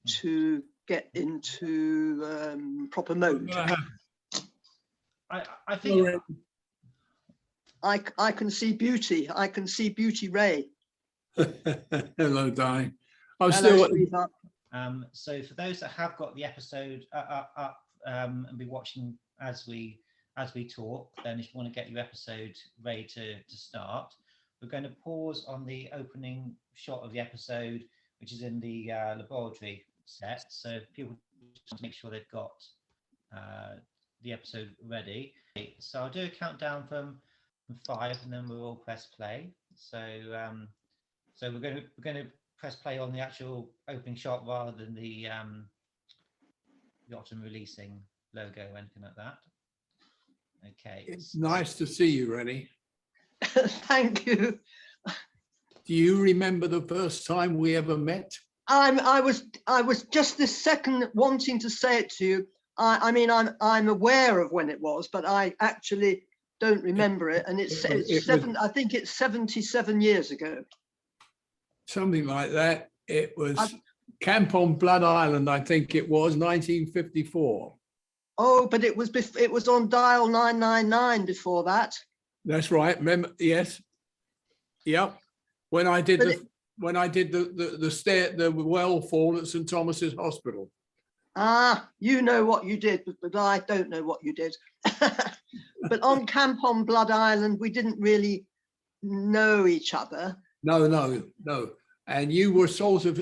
to get into proper mode. I think I can see beauty. I can see beauty, Ray. Hello, darling. I'm Hello, still. sweetheart. so for those that have got the episode up and be watching as we talk, then if you want to get your episode ready to start, we're going to pause on the opening shot of the episode, which is in the laboratory set. So people just want to make sure they've got the episode ready. So I'll do a countdown from 5, and then we'll all press play. So so we're going to press play on the actual opening shot rather than the often releasing logo or anything like that. Okay. It's nice to see you, Renée. Thank you. Do you remember the first time we ever met? I was just this second wanting to say it to you. I mean, I'm aware of when it was, but I actually don't remember it. And I think it's 77 years ago. Something like that. It was Camp on Blood Island, I think it was 1954. Oh, but it was on dial 999 before that. That's right. Remember? Yes. Yep. When I did the well fall at St Thomas's Hospital. Ah, you know what you did, but I don't know what you did. But on Camp on Blood Island, we didn't really know each other. No. And you were sort of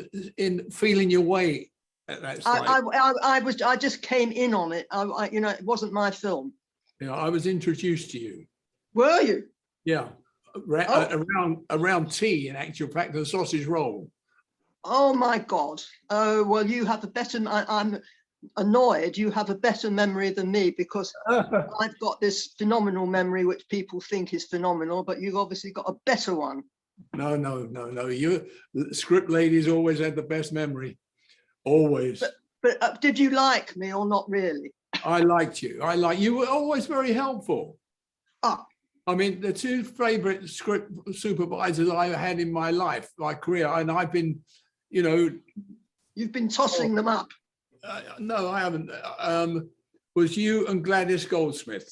feeling your way at that site. I just came in on it. You know, it wasn't my film. Yeah, I was introduced to you. Were you? Yeah, around tea, in actual fact, the sausage roll. Oh my God. Oh, well, you have a better, I'm annoyed, you have a better memory than me, because I've got this phenomenal memory, which people think is phenomenal, but you've obviously got a better one. No. You script ladies always had the best memory. Always. But did you like me or not really? I liked you. You were always very helpful. Ah. I mean, the two favorite script supervisors I had in my life, my career, and I've been, you know. You've been tossing them up. No, I haven't. Was you and Gladys Goldsmith.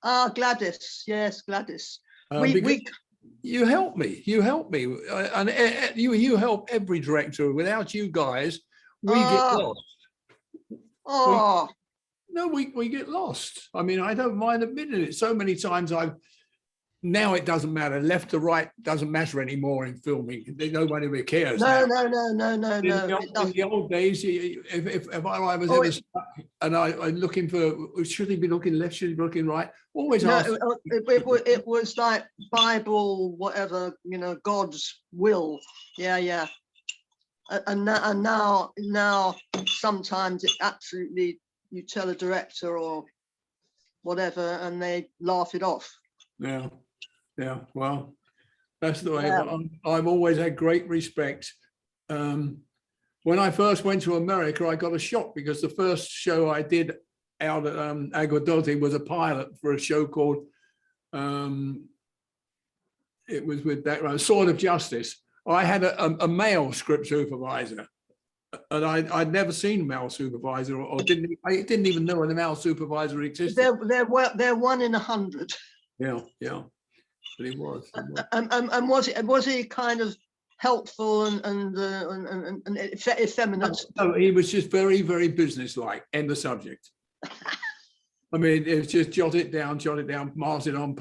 Ah, Gladys. Yes, Gladys. You helped me. And you help every director. Without you guys, we get lost. Oh. We get lost. I mean, I don't mind admitting it. So many times now it doesn't matter. Left to right doesn't matter anymore in filming. Nobody really cares. No. In the old days, if I was ever stuck and I'm looking for, should he be looking left, should he be looking right? Always ask. It was like Bible, whatever, you know, God's will. Yeah. And now sometimes it absolutely, you tell a director or whatever and they laugh it off. Yeah. Well, that's the way. Yeah. I've always had great respect. When I first went to America, I got a shock because the first show I did out at Aguadote was a pilot for a show called, it was with that Sword of Justice. I had a male script supervisor, and I'd never seen a male supervisor, I didn't even know a male supervisor existed. They're 1 in 100. Yeah, but he was. And was he kind of helpful and effeminate? No, he was just very, very businesslike. End of subject. I mean, it was just jot it down, pass it on.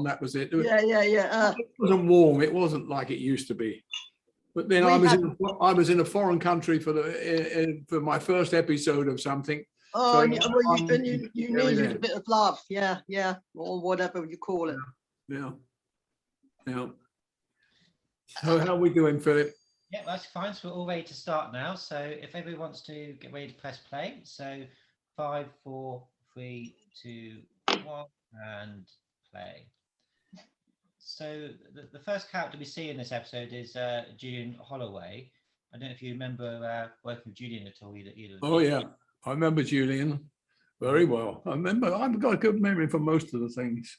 That was it. Yeah. It wasn't warm. It wasn't like it used to be. But then I was in a foreign country for my first episode of something. Oh, so you needed a bit of love, yeah, or whatever you call it. Yeah. So how are we doing, Philip? Yeah, that's fine. So we're all ready to start now. So if everybody wants to get ready to press play, so 5, 4, 3, 2, 1, and play. So the first character we see in this episode is Julian Holloway. I don't know if you remember working with Julian at all either. Oh yeah, I remember Julian very well. I've got a good memory for most of the things.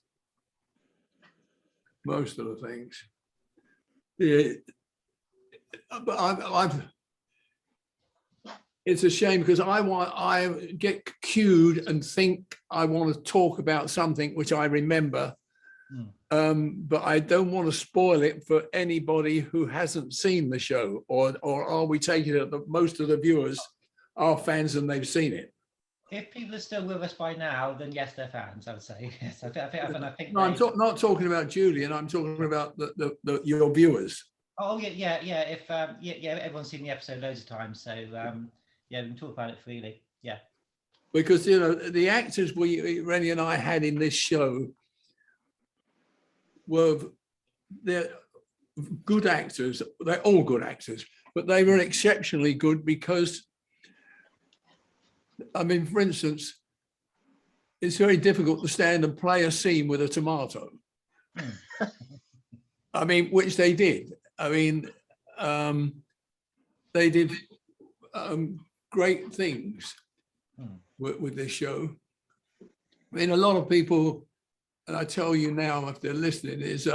Yeah, but it's a shame because I get cued and think I want to talk about something which I remember, but I don't want to spoil it for anybody who hasn't seen the show, or are we taking it that most of the viewers are fans and they've seen it? If people are still with us by now, then yes, they're fans. I would say yes. I think No, I'm not talking about Julian. I'm talking about your viewers. Oh yeah. If everyone's seen the episode loads of times, so yeah, we can talk about it freely. Yeah. Because the actors Renée and I had in this show they're good actors. They're all good actors, but they were exceptionally good because, I mean, for instance, it's very difficult to stand and play a scene with a tomato. I mean, which they did. I mean, they did great things with this show. I mean, a lot of people, and I tell you now, if they're listening, is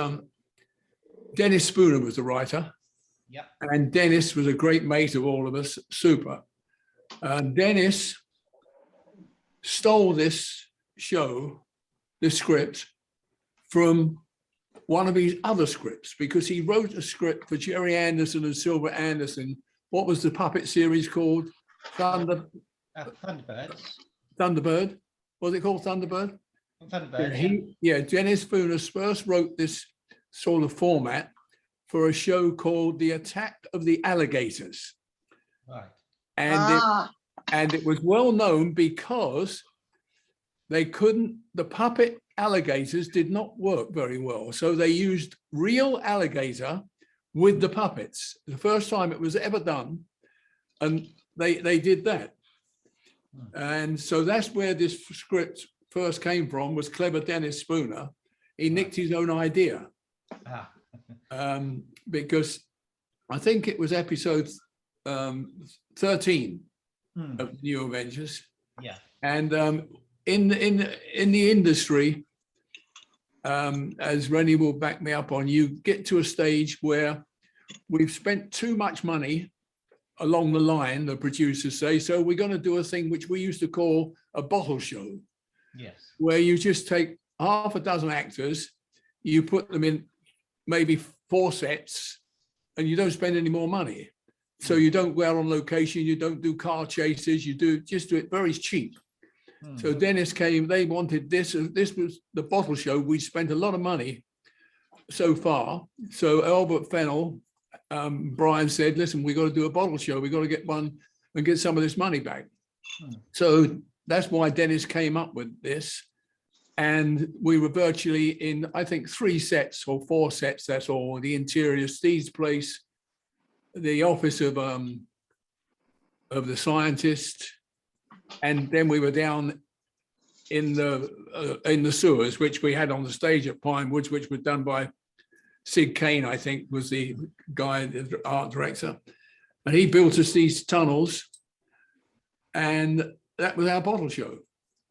Dennis Spooner was the writer. Yeah. And Dennis was a great mate of all of us, super. Dennis stole this show, this script, from one of his other scripts, because he wrote a script for Jerry Anderson and Silver Anderson. What was the puppet series called? Thunderbirds. Thunderbird. Was it called Thunderbird? Thunderbird. Yeah, Dennis Spooner first wrote this sort of format for a show called The Attack of the Alligators. Right. And it was well known because they couldn't, the puppet alligators did not work very well. So they used real alligator with the puppets. The first time it was ever done. And they did that. And so that's where this script first came from, was clever Dennis Spooner. He nicked his own idea. Because I think it was episode 13 of New Avengers. Yeah. And in the industry, as Renée will back me up on, you get to a stage where we've spent too much money along the line, the producers say, so we're going to do a thing which we used to call a bottle show. Yes. Where you just take half a dozen actors, you put them in maybe 4 sets, and you don't spend any more money. So you don't go out on location, you don't do car chases, just do it very cheap. So Dennis came, they wanted this, this was the bottle show. We spent a lot of money so far. So Albert Fennell, Brian said, listen, we got to do a bottle show. We got to get one and get some of this money back. So that's why Dennis came up with this. And we were virtually in, I think, 3 sets or 4 sets, that's all. The interior, Steve's place, the office of the scientist, and then we were down in the sewers, which we had on the stage at Pine Woods, which was done by Sid Kane, I think, was the guy, the art director. And he built us these tunnels, and that was our bottle show.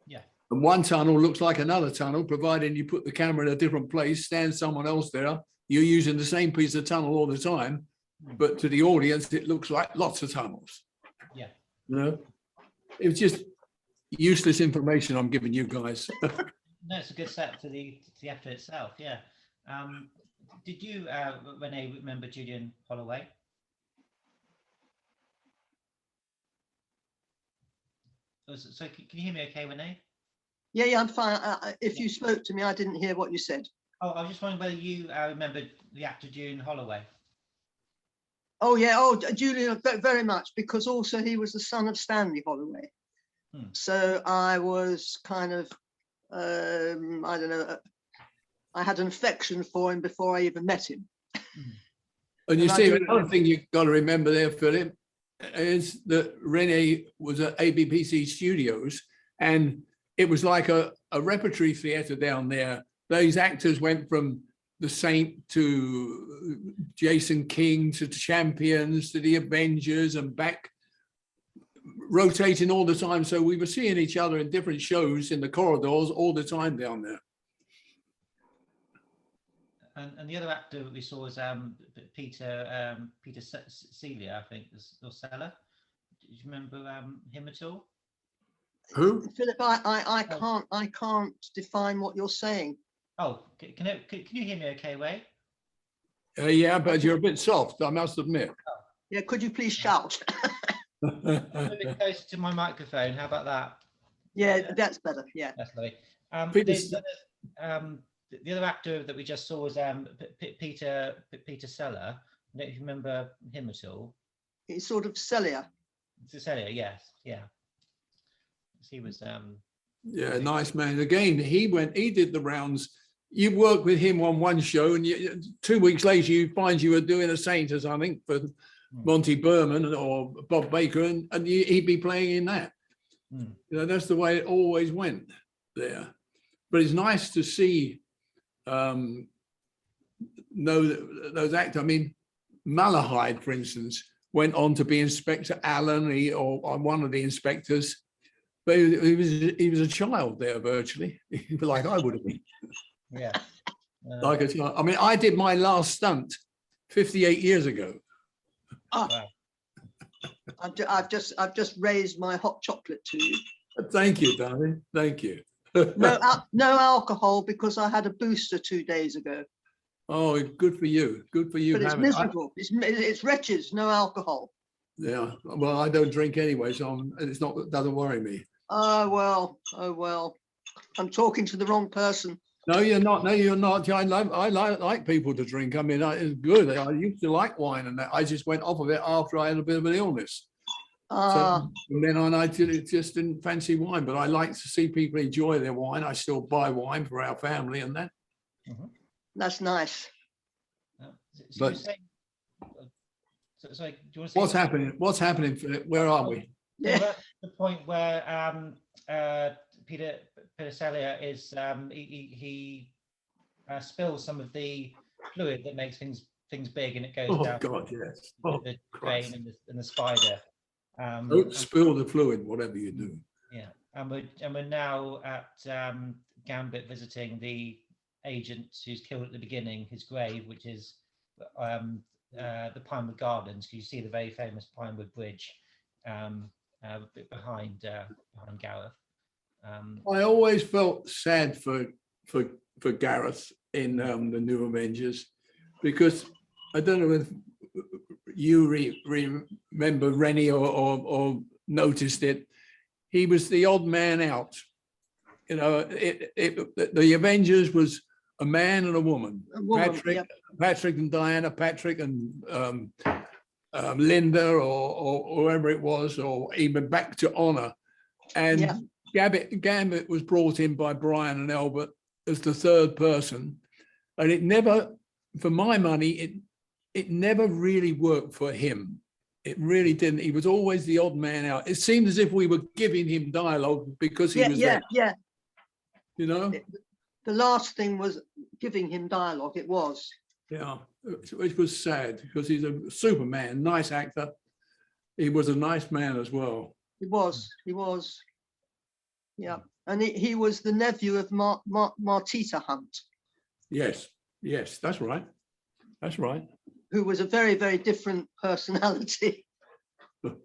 Yeah. And one tunnel looks like another tunnel, providing you put the camera in a different place, stand someone else there. You're using the same piece of tunnel all the time, but to the audience, it looks like lots of tunnels. Yeah. You know, it was just useless information I'm giving you guys. No, it's a good step to the episode itself. Yeah. Did you, Renée, remember Julian Holloway? So can you hear me okay, Renée? Yeah, I'm fine. If you spoke to me, I didn't hear what you said. Oh, I was just wondering whether you remembered the actor Julian Holloway. Oh yeah, Julian, very much, because also he was the son of Stanley Holloway. So I was kind of, I don't know, I had an affection for him before I even met him. And you see, another thing you've got to remember there, Philip, is that Renée was at ABPC Studios, and it was like a repertory theatre down there. Those actors went from The Saint to Jason King to Champions to the Avengers and back, rotating all the time. So we were seeing each other in different shows in the corridors all the time down there. And the other actor we saw was Peter Celia, I think, or Sella. you remember him at all? Who? Philip, I can't define what you're saying. Oh, can you hear me okay, Ray? Yeah, but you're a bit soft, I must admit. Yeah, could you please shout? A little bit closer to my microphone. How about that? Yeah, that's better. Yeah. That's lovely. The other actor that we just saw was Peter Seller. I don't know if you remember him at all. It's sort of Celia. Celia, yes, yeah. He was Yeah, nice man. Again, he did the rounds. You worked with him on one show, and 2 weeks later, you find you were doing a Saint or something for Monty Berman or Bob Baker, and he'd be playing in that. You know, that's the way it always went there. But it's nice to see those actors. I mean, Malahide, for instance, went on to be Inspector Allen, or one of the inspectors. But he was a child there virtually, like I would have been. Yeah. Like a child. I mean, I did my last stunt 58 years ago. Oh, Wow. I've just raised my hot chocolate to you. Thank you, darling. Thank you. No, no alcohol because I had a booster 2 days ago. Oh, good for you. Good for you. But it's miserable. It's wretched. No alcohol. Yeah. Well, I don't drink anyway, so it doesn't worry me. Oh well. Oh well. I'm talking to the wrong person. No, you're not. No, you're not. I like people to drink. I mean, it's good. I used to like wine, and that. I just went off of it after I had a bit of an illness. So from then on, I just didn't fancy wine. But I like to see people enjoy their wine. I still buy wine for our family and that. That's nice. But sorry, do you want to say what's happening? What's happening, Philip? Where are we? Yeah. We're at the point where Peter Seller is he spills some of the fluid that makes things big, and it goes down. Oh God, yes. The drain and the spider. Don't spill the fluid, whatever you do. Yeah, and we're now at Gambit visiting the agent who's killed at the beginning, his grave, which is the Pinewood Gardens. You see the very famous Pinewood Bridge behind Gareth. I always felt sad for Gareth in the New Avengers, because I don't know if you remember Rennie or noticed it. He was the odd man out. You know, the Avengers was a man and a woman. Patrick and Diana, Patrick and Linda, or whoever it was, or even back to Honor. And Gambit was brought in by Brian and Albert as the third person, and it never, for my money, it never really worked for him. It really didn't. He was always the odd man out. It seemed as if we were giving him dialogue because he was there. Yeah. You know, the last thing was giving him dialogue. It was. Yeah, which was sad because he's a Superman, nice actor. He was a nice man as well. He was. Yeah, and he was the nephew of Martita Hunt. Yes, that's right. That's right. Who was a very, very different personality. Of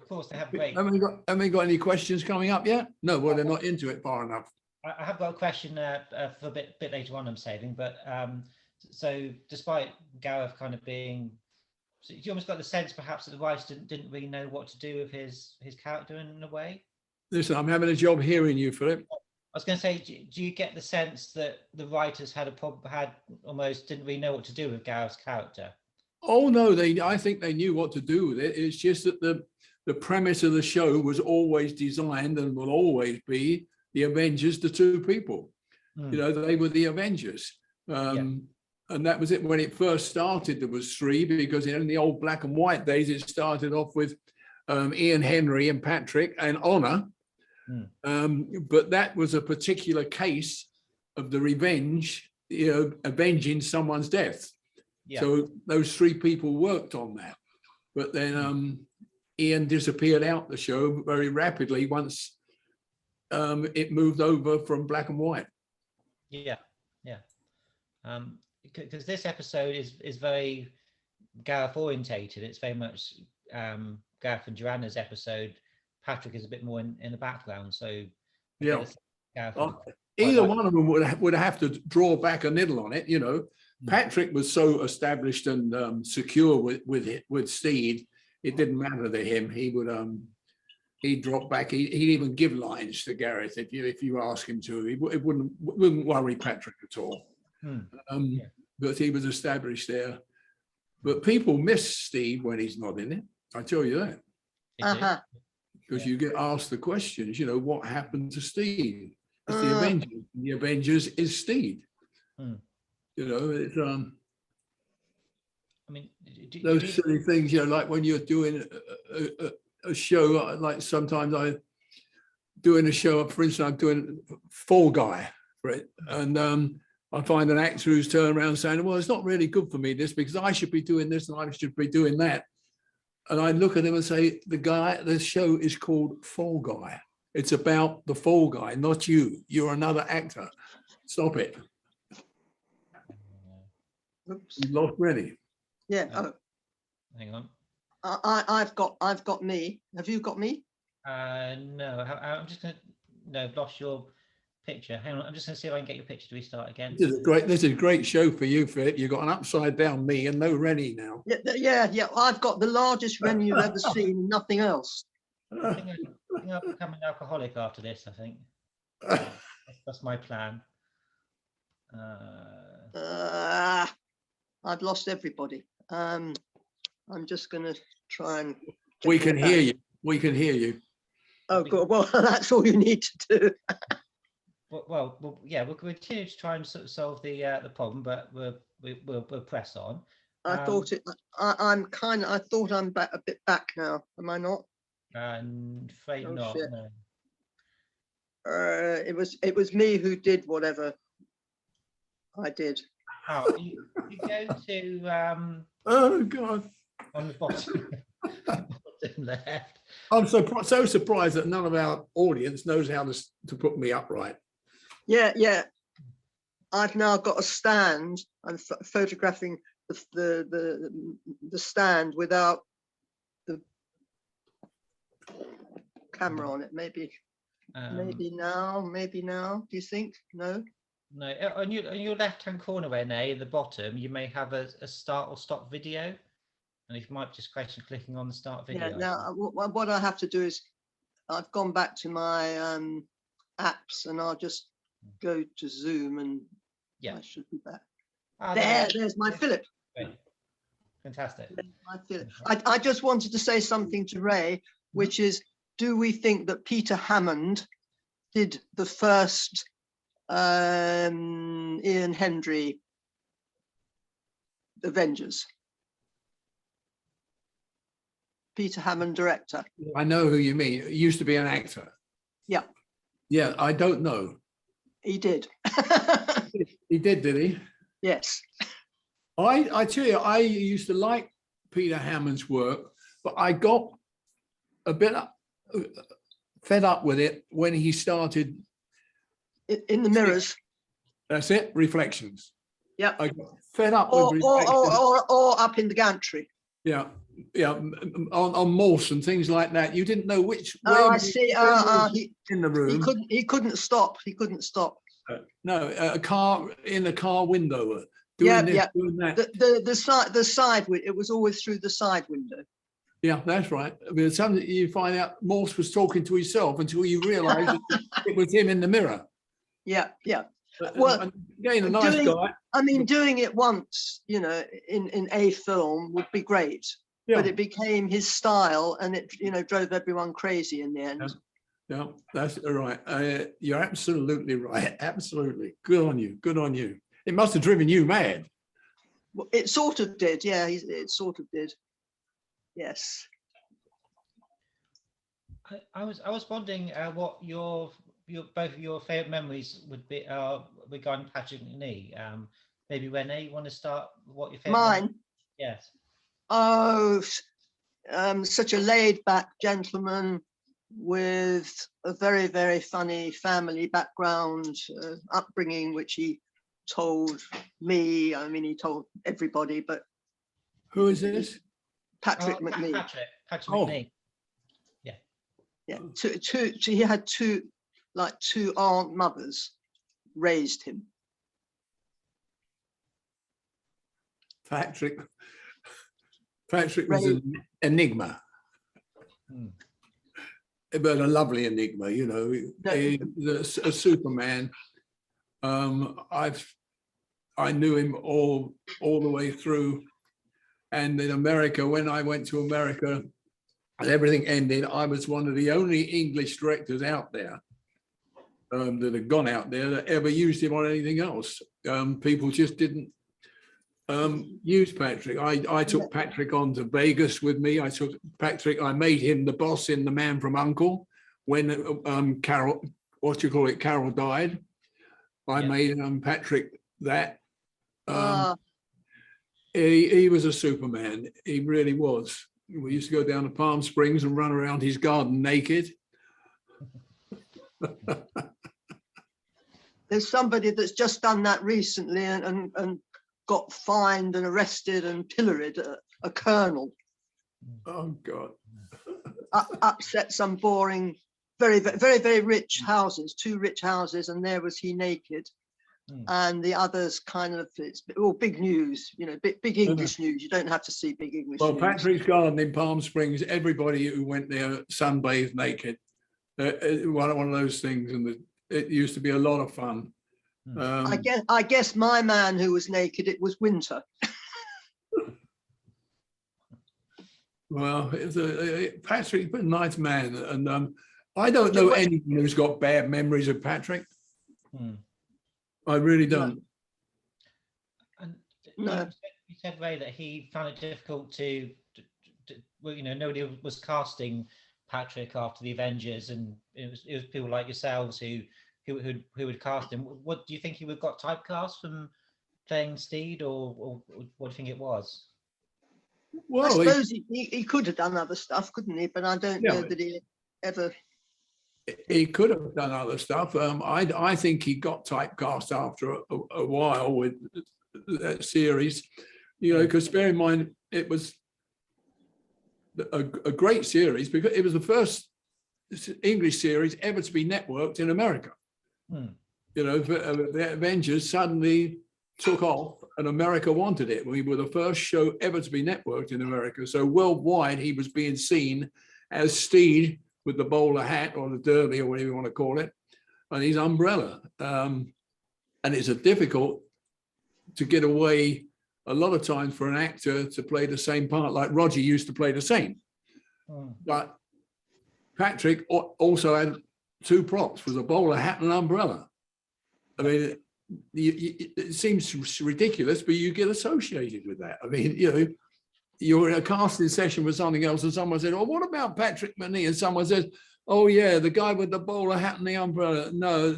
course, they have great. Haven't we got any questions coming up yet? No, well, they're not into it far enough. I have got a question for a bit later on, I'm saving, but so despite Gareth kind of being, so you almost got the sense perhaps that the writers didn't really know what to do with his character in a way. Listen, I'm having a job hearing you, Philip. I was going to say, do you get the sense that the writers almost didn't really know what to do with Gareth's character? Oh no, I think they knew what to do with it. It's just that the premise of the show was always designed and will always be the Avengers, the two people. You know, they were the Avengers. And that was it. When it first started, there was three, because in the old black and white days, it started off with Ian Henry and Patrick and Honor. But that was a particular case of the revenge, you know, avenging someone's death. So those three people worked on that. But then Ian disappeared out the show very rapidly once it moved over from black and white. Because this episode is very Gareth orientated. It's very much Gareth and Joanna's episode. Patrick is a bit more in the background. So Yeah. Gareth Either one of them would have to draw back a little on it, you know. Patrick was so established and secure with Steed, it didn't matter to him. He would he'd drop back. He'd even give lines to Gareth if you ask him to. It wouldn't worry Patrick at all. But he was established there. But people miss Steed when he's not in it. I tell you that. Because you get asked the questions, you know, what happened to Steed? It's the Avengers. The Avengers is Steed. You know, it's I mean, those silly things, you know, like when you're doing a show, like sometimes I doing a show, for instance, I'm doing Fall Guy, right? And I find an actor who's turned around saying, well, it's not really good for me, this, because I should be doing this and I should be doing that. And I look at him and say, the show is called Fall Guy. It's about the Fall Guy, not you. You're another actor. Stop it. Oops. You lost Rennie. Yeah. Oh, hang on. I've got me. Have you got me? No, I'm just gonna. No, I've lost your picture. Hang on, I'm just gonna see if I can get your picture to restart again. This is a great show for you, Philip. You've got an upside down me and no Rennie now. Yeah. I've got the largest Rennie you've ever seen, nothing else. I think I'll become an alcoholic after this. I think that's my plan. I've lost everybody. I'm just gonna try and. We can hear you. We can hear you. Oh, good. Well, that's all you need to do. Well, yeah, we'll continue to try and sort of solve the problem, but we'll press on. I thought it. I'm kind of. I thought I'm a bit back now. Am I not? Afraid not. Shit. No. It was me who did whatever I did. Oh, you go to Oh God! on the bottom, bottom left. I'm so surprised that none of our audience knows how to put me upright. Yeah. I've now got a stand. I'm photographing the stand without the camera on it. Maybe now. Do you think? No. No, on your left-hand corner, Renee, at the bottom, you may have a start or stop video, and you might just question clicking on the start video. Yeah. Now, what I have to do is, I've gone back to my apps, and I'll just go to Zoom, and I should be back. There's my Philip. Great. Fantastic. My Philip. I just wanted to say something to Ray, which is, do we think that Peter Hammond did the first Ian Hendry Avengers? Peter Hammond, director. I know who you mean. He used to be an actor. Yeah. Yeah, I don't know. He did. He did he? Yes. I tell you, I used to like Peter Hammond's work, but I got a bit fed up with it when he started. In the mirrors. That's it. Reflections. Yeah. I got fed up Or with reflections. or up in the gantry. Yeah. On Morse and things like that. You didn't know which. Oh, I see. In the room. He couldn't stop. No, a car in the car window. Doing that. The side. It was always through the side window. Yeah, that's right. I mean, something you find out Morse was talking to himself until you realise it was him in the mirror. Yeah. Well, again, a nice guy. I mean, doing it once, you know, in a film would be great, but it became his style, and it, you know, drove everyone crazy in the end. Yeah, that's right. You're absolutely right. Absolutely. Good on you. Good on you. It must have driven you mad. Well, it sort of did. Yeah, it sort of did. Yes. I was wondering what your both of your favourite memories would be regarding Patrick Renée. Maybe Renee, you want to start? What your favourite? Mine. Yes. Oh, such a laid-back gentleman with a very, very funny family background, upbringing, which he told me. I mean, he told everybody, but Who is this? Patrick Oh, McNee. Patrick Oh. McNee. Yeah, he had two aunt mothers raised him. Patrick was an enigma, but a lovely enigma, you know. He's a Superman. I knew him all the way through, and in America, when I went to America and everything ended, I was one of the only English directors out there that had gone out there that ever used him on anything else. People just didn't use Patrick. I took Patrick on to Vegas with me. I made him the boss in The Man from U.N.C.L.E. when Carol died. I made Patrick that. He was a Superman. He really was. We used to go down to Palm Springs and run around his garden naked. There's somebody that's just done that recently and got fined and arrested and pilloried, a colonel. Oh God. Upset some boring, very, very, very rich houses, 2 rich houses, and there was he naked. And the others kind of, it's all big news, you know, big English news. You don't have to see big English news. Patrick's garden in Palm Springs, everybody who went there sunbathed naked. One of those things, and it used to be a lot of fun. I guess my man who was naked, it was winter. Well, Patrick's a nice man, and I don't know anyone who's got bad memories of Patrick. I really don't. And No. you said, Ray, that he found it difficult to well, you know, nobody was casting Patrick after the Avengers, and it was people like yourselves who would cast him. What do you think he would have got typecast from playing Steed, or what do you think it was? Well, I suppose he could have done other stuff, couldn't he? But I don't know that he ever. He could have done other stuff. I think he got typecast after a while with that series, you know, because bear in mind it was a great series because it was the first English series ever to be networked in America. You know, the Avengers suddenly took off and America wanted it. We were the first show ever to be networked in America. So worldwide, he was being seen as Steed with the bowler hat or the derby or whatever you want to call it, and his umbrella. And it's difficult to get away a lot of times for an actor to play the same part, like Roger used to play the same. But Patrick also had 2 props, was a bowler hat and an umbrella. I mean, it seems ridiculous, but you get associated with that. I mean, you know, you're in a casting session with something else and someone said, oh, what about Patrick McNee? And someone says, oh yeah, the guy with the bowler hat and the umbrella. No,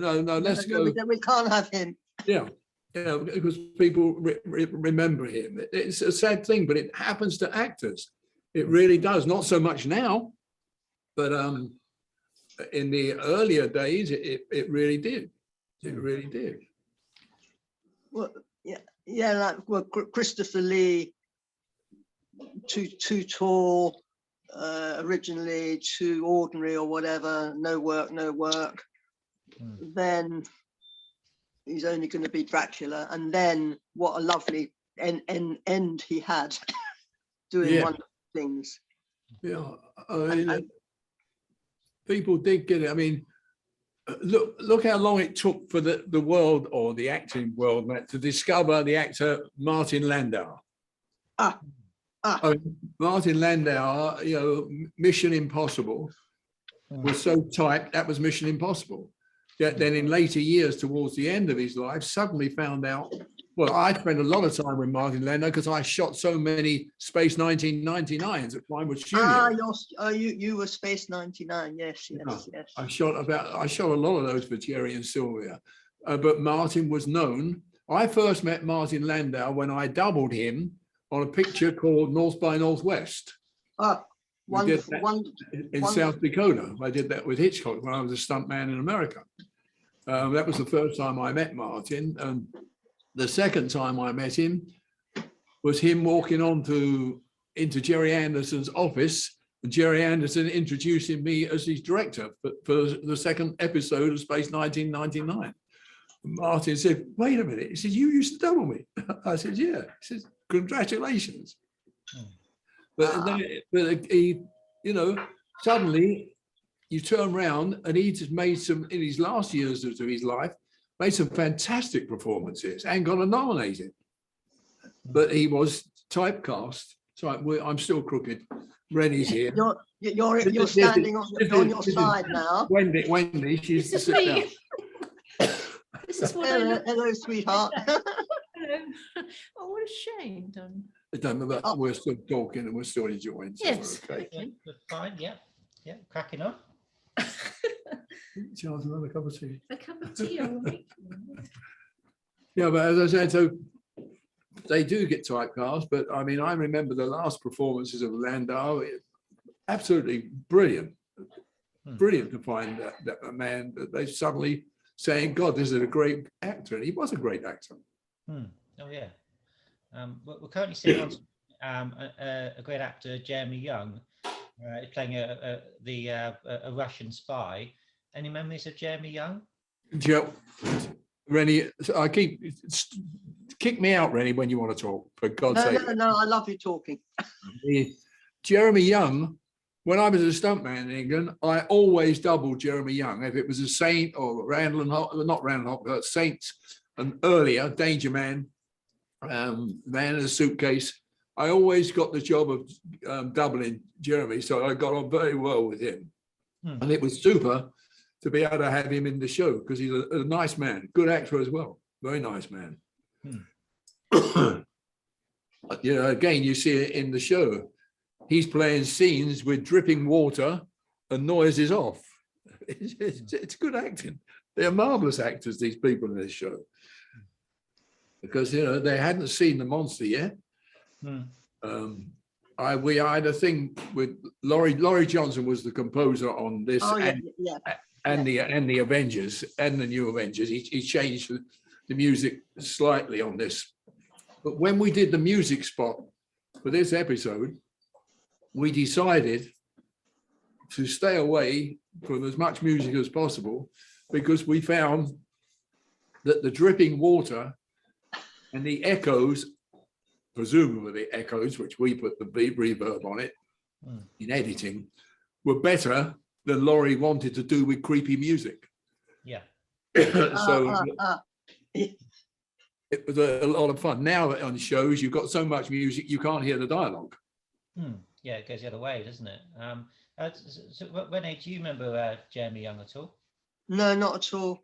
let's go. We can't have him. Yeah, because people remember him. It's a sad thing, but it happens to actors. It really does. Not so much now, but in the earlier days, it really did. It really did. Well, like Christopher Lee, too tall, originally, too ordinary or whatever, no work. Then he's only going to be Dracula, and then what a lovely end he had, doing wonderful things. Yeah, I mean, people did get it. I mean, look how long it took for the world, or the acting world, to discover the actor Martin Landau. I mean, Martin Landau, you know, Mission Impossible was so tight, that was Mission Impossible. Yet then in later years, towards the end of his life, suddenly found out, well, I spent a lot of time with Martin Landau because I shot so many Space 1999s at Pinewood Studio. You were Space 99, yes. I shot a lot of those for Jerry and Sylvia. But Martin was known. I first met Martin Landau when I doubled him on a picture called North by Northwest. In South Dakota. I did that with Hitchcock when I was a stuntman in America. That was the first time I met Martin. And the second time I met him, was him walking into Jerry Anderson's office, and Jerry Anderson introducing me as his director for the second episode of Space 1999. Martin said, "Wait a minute." He said, "You used to double me." I said, "Yeah." He said, "Congratulations." But he, suddenly you turn around and he just made some, in his last years of his life, made some fantastic performances and got nominated. But he was typecast. So I'm still crooked. Renée's here. You're standing on your side now. Wendy, she's This is sit me. down. This is what I look. Hello, sweetheart. Hello. Oh, what a shame, Don. But we're still talking and we're still enjoying. So Yes. okay. Yeah, we're fine. Yeah, cracking on. Charles, another cup of tea. A cup of tea, I will make you. Yeah, but as I said, so they do get typecast. But I mean, I remember the last performances of Landau. Absolutely brilliant. Brilliant to find that a man that they suddenly saying, "God, this is a great actor," and he was a great actor. Oh yeah. We're currently seeing a great actor, Jeremy Young, playing a Russian spy. Any memories of Jeremy Young? Joe, Renée, I kick me out, Renée, when you want to talk. For God's sake. No, I love you talking. Jeremy Young. When I was a stuntman in England, I always doubled Jeremy Young. If it was a Saint or Randall and not Randall, but Saints, and earlier Danger Man, Man in a Suitcase, I always got the job of doubling Jeremy, so I got on very well with him. And it was super to be able to have him in the show because he's a nice man, good actor as well, very nice man. Again, you see it in the show. He's playing scenes with dripping water and noise is off. It's good acting. They're marvelous actors, these people in this show. Because, they hadn't seen the monster yet. We had a thing with Laurie Johnson was the composer on this and the Avengers and the new Avengers. He changed the music slightly on this. But when we did the music spot for this episode, we decided to stay away from as much music as possible because we found that the dripping water and the echoes, presumably the echoes, which we put the reverb on it in editing, were better than Laurie wanted to do with creepy music. Yeah. So it was a lot of fun. Now on shows, you've got so much music, you can't hear the dialogue. Yeah, it goes the other way, doesn't it? So Renée, do you remember Jeremy Young at all? No, not at all.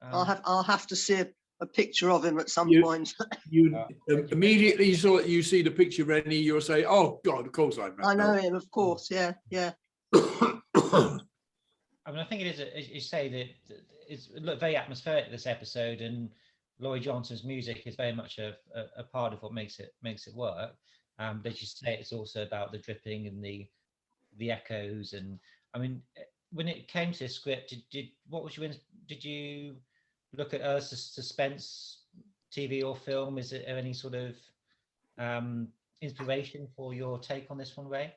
I'll have to see a picture of him at some point. You immediately you see the picture, Renée, you'll say, "Oh God, of course I know him, of course." Yeah. I mean, I think it is, as you say, that it's very atmospheric, this episode, and Laurie Johnson's music is very much a part of what makes it work. But as you say, it's also about the dripping and the echoes. And I mean, when it came to the script, did you look at suspense TV or film? Is there any sort of inspiration for your take on this one, Ray?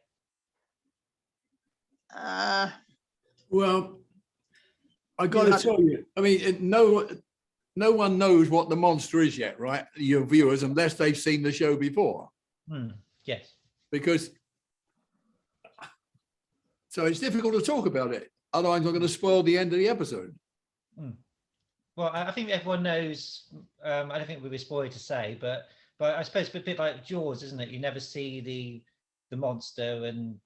Well, I got to tell you, I mean, no one knows what the monster is yet, right? Your viewers, unless they've seen the show before. Yes. Because so it's difficult to talk about it. Otherwise, I'm going to spoil the end of the episode. Well, I think everyone knows. I don't think we'd be spoiled to say, but I suppose it's a bit like Jaws, isn't it? You never see the monster, and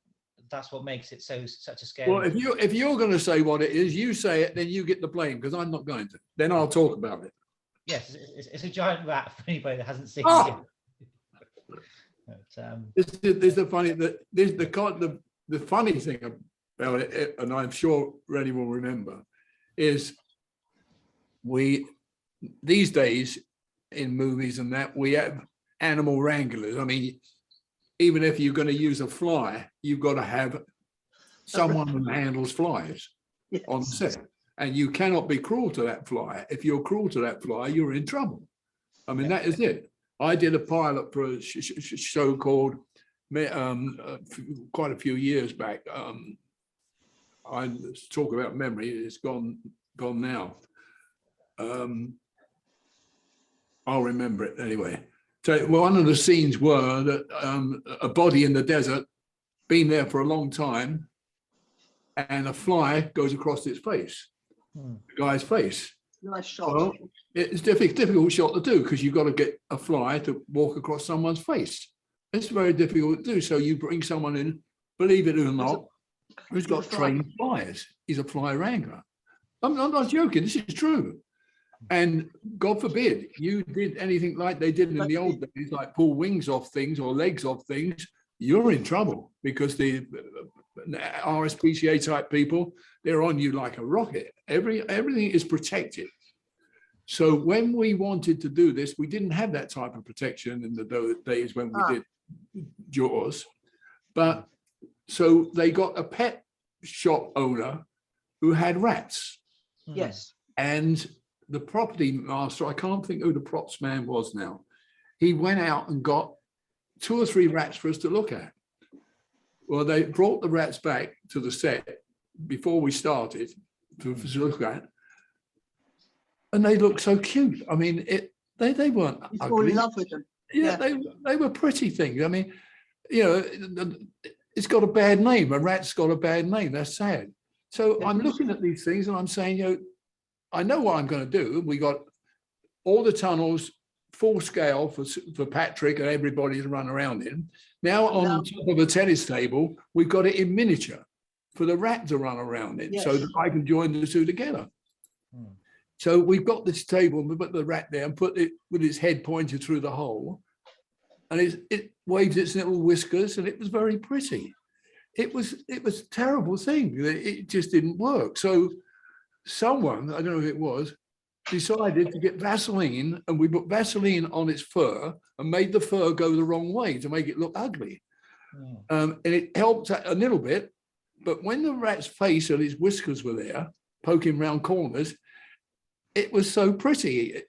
that's what makes it such a scary. Well, if you're going to say what it is, you say it, then you get the blame because I'm not going to. Then I'll talk about it. Yes, it's a giant rat for anybody that hasn't seen it. But, this is the funny the funny thing about it, and I'm sure Renée will remember, is these days in movies and that we have animal wranglers. I mean, even if you're going to use a fly, you've got to have someone who handles flies on set, and you cannot be cruel to that fly. If you're cruel to that fly, you're in trouble. I mean, that is it. I did a pilot for a show called quite a few years back. I talk about memory. It's gone now. I'll remember it anyway. So one of the scenes were that a body in the desert, been there for a long time, and a fly goes across its face, the guy's face. Nice shot. Well, it's difficult shot to do because you've got to get a fly to walk across someone's face. It's very difficult to do. So you bring someone in, believe it or not, who's got trained flies. He's a fly wrangler. I'm not joking. This is true. And God forbid you did anything like they did in the old days, like pull wings off things or legs off things, you're in trouble because the RSPCA type people, they're on you like a rocket. Everything is protected. So when we wanted to do this, we didn't have that type of protection in the days when we did Jaws. But so they got a pet shop owner who had rats. Yes. And the property master, I can't think who the props man was now, he went out and got 2 or 3 rats for us to look at. Well, they brought the rats back to the set before we started to look at, and they looked so cute. I mean, they weren't You ugly. fall in love with them. Yeah, they were pretty things. I mean, you know, it's got a bad name. A rat's got a bad name. That's sad. So I'm looking at these things and I'm saying, you know, I know what I'm going to do. We got all the tunnels full scale for Patrick and everybody to run around in. Now on top of a tennis table, we've got it in miniature for the rat to run around in, so that I can join the two together. So we've got this table and we put the rat there and put it with its head pointed through the hole, and it waves its little whiskers, and it was very pretty. It was a terrible thing. It just didn't work. So someone, I don't know who it was, decided to get Vaseline, and we put Vaseline on its fur and made the fur go the wrong way to make it look ugly. And it helped a little bit, but when the rat's face and his whiskers were there, poking round corners, it was so pretty.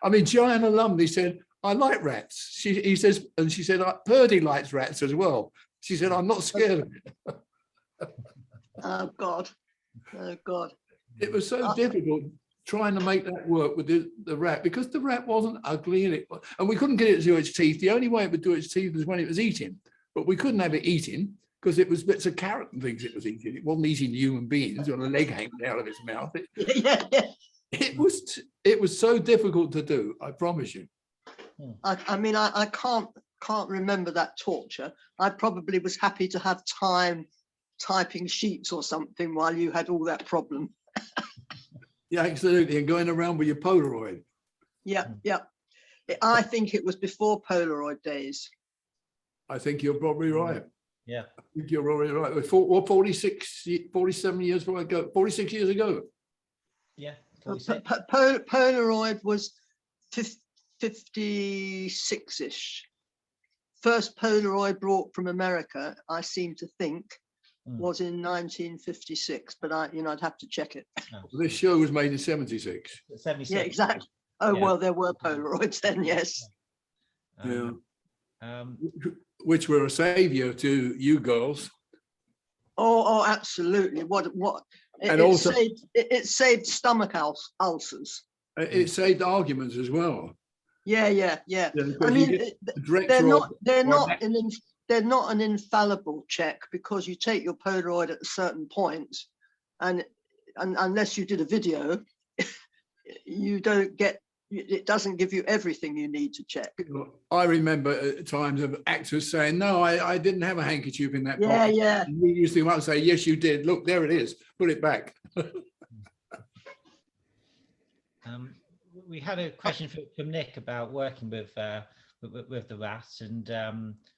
I mean, Joanna Lumley said, I like rats. She says, and she said, Purdy likes rats as well. She said, I'm not scared of it. Oh, God. Oh, God. It was so difficult trying to make that work with the rat, because the rat wasn't ugly and we couldn't get it to do its teeth. The only way it would do its teeth was when it was eating, but we couldn't have it eating because it was bits of carrot and things it was eating. It wasn't eating human beings or a leg hanging out of its mouth. It was so difficult to do, I promise you. I mean, I can't remember that torture. I probably was happy to have time typing sheets or something while you had all that problem. Yeah, absolutely. And going around with your Polaroid. Yeah. I think it was before Polaroid days. I think you're probably right. Yeah. I think you're probably right. 47 years ago, 46 years ago. Yeah. 46. Polaroid was 56-ish. First Polaroid brought from America, I seem to think, was in 1956, but I'd have to check it. This show was made in 76. 76. Yeah, exactly. Oh, Yeah. well, there were Polaroids then, yes. Which were a savior to you girls. Oh, absolutely. It saved stomach ulcers. It saved arguments as well. Yeah. because I you mean, get the director they're or not an infallible check, because you take your Polaroid at a certain point, and unless you did a video, you don't get. It doesn't give you everything you need to check. I remember at times of actors saying, "No, I didn't have a handkerchief in that pocket." Yeah. And we used to come up and say, "Yes, you did. Look, there it is. Put it back." We had a question from Nick about working with the rats, and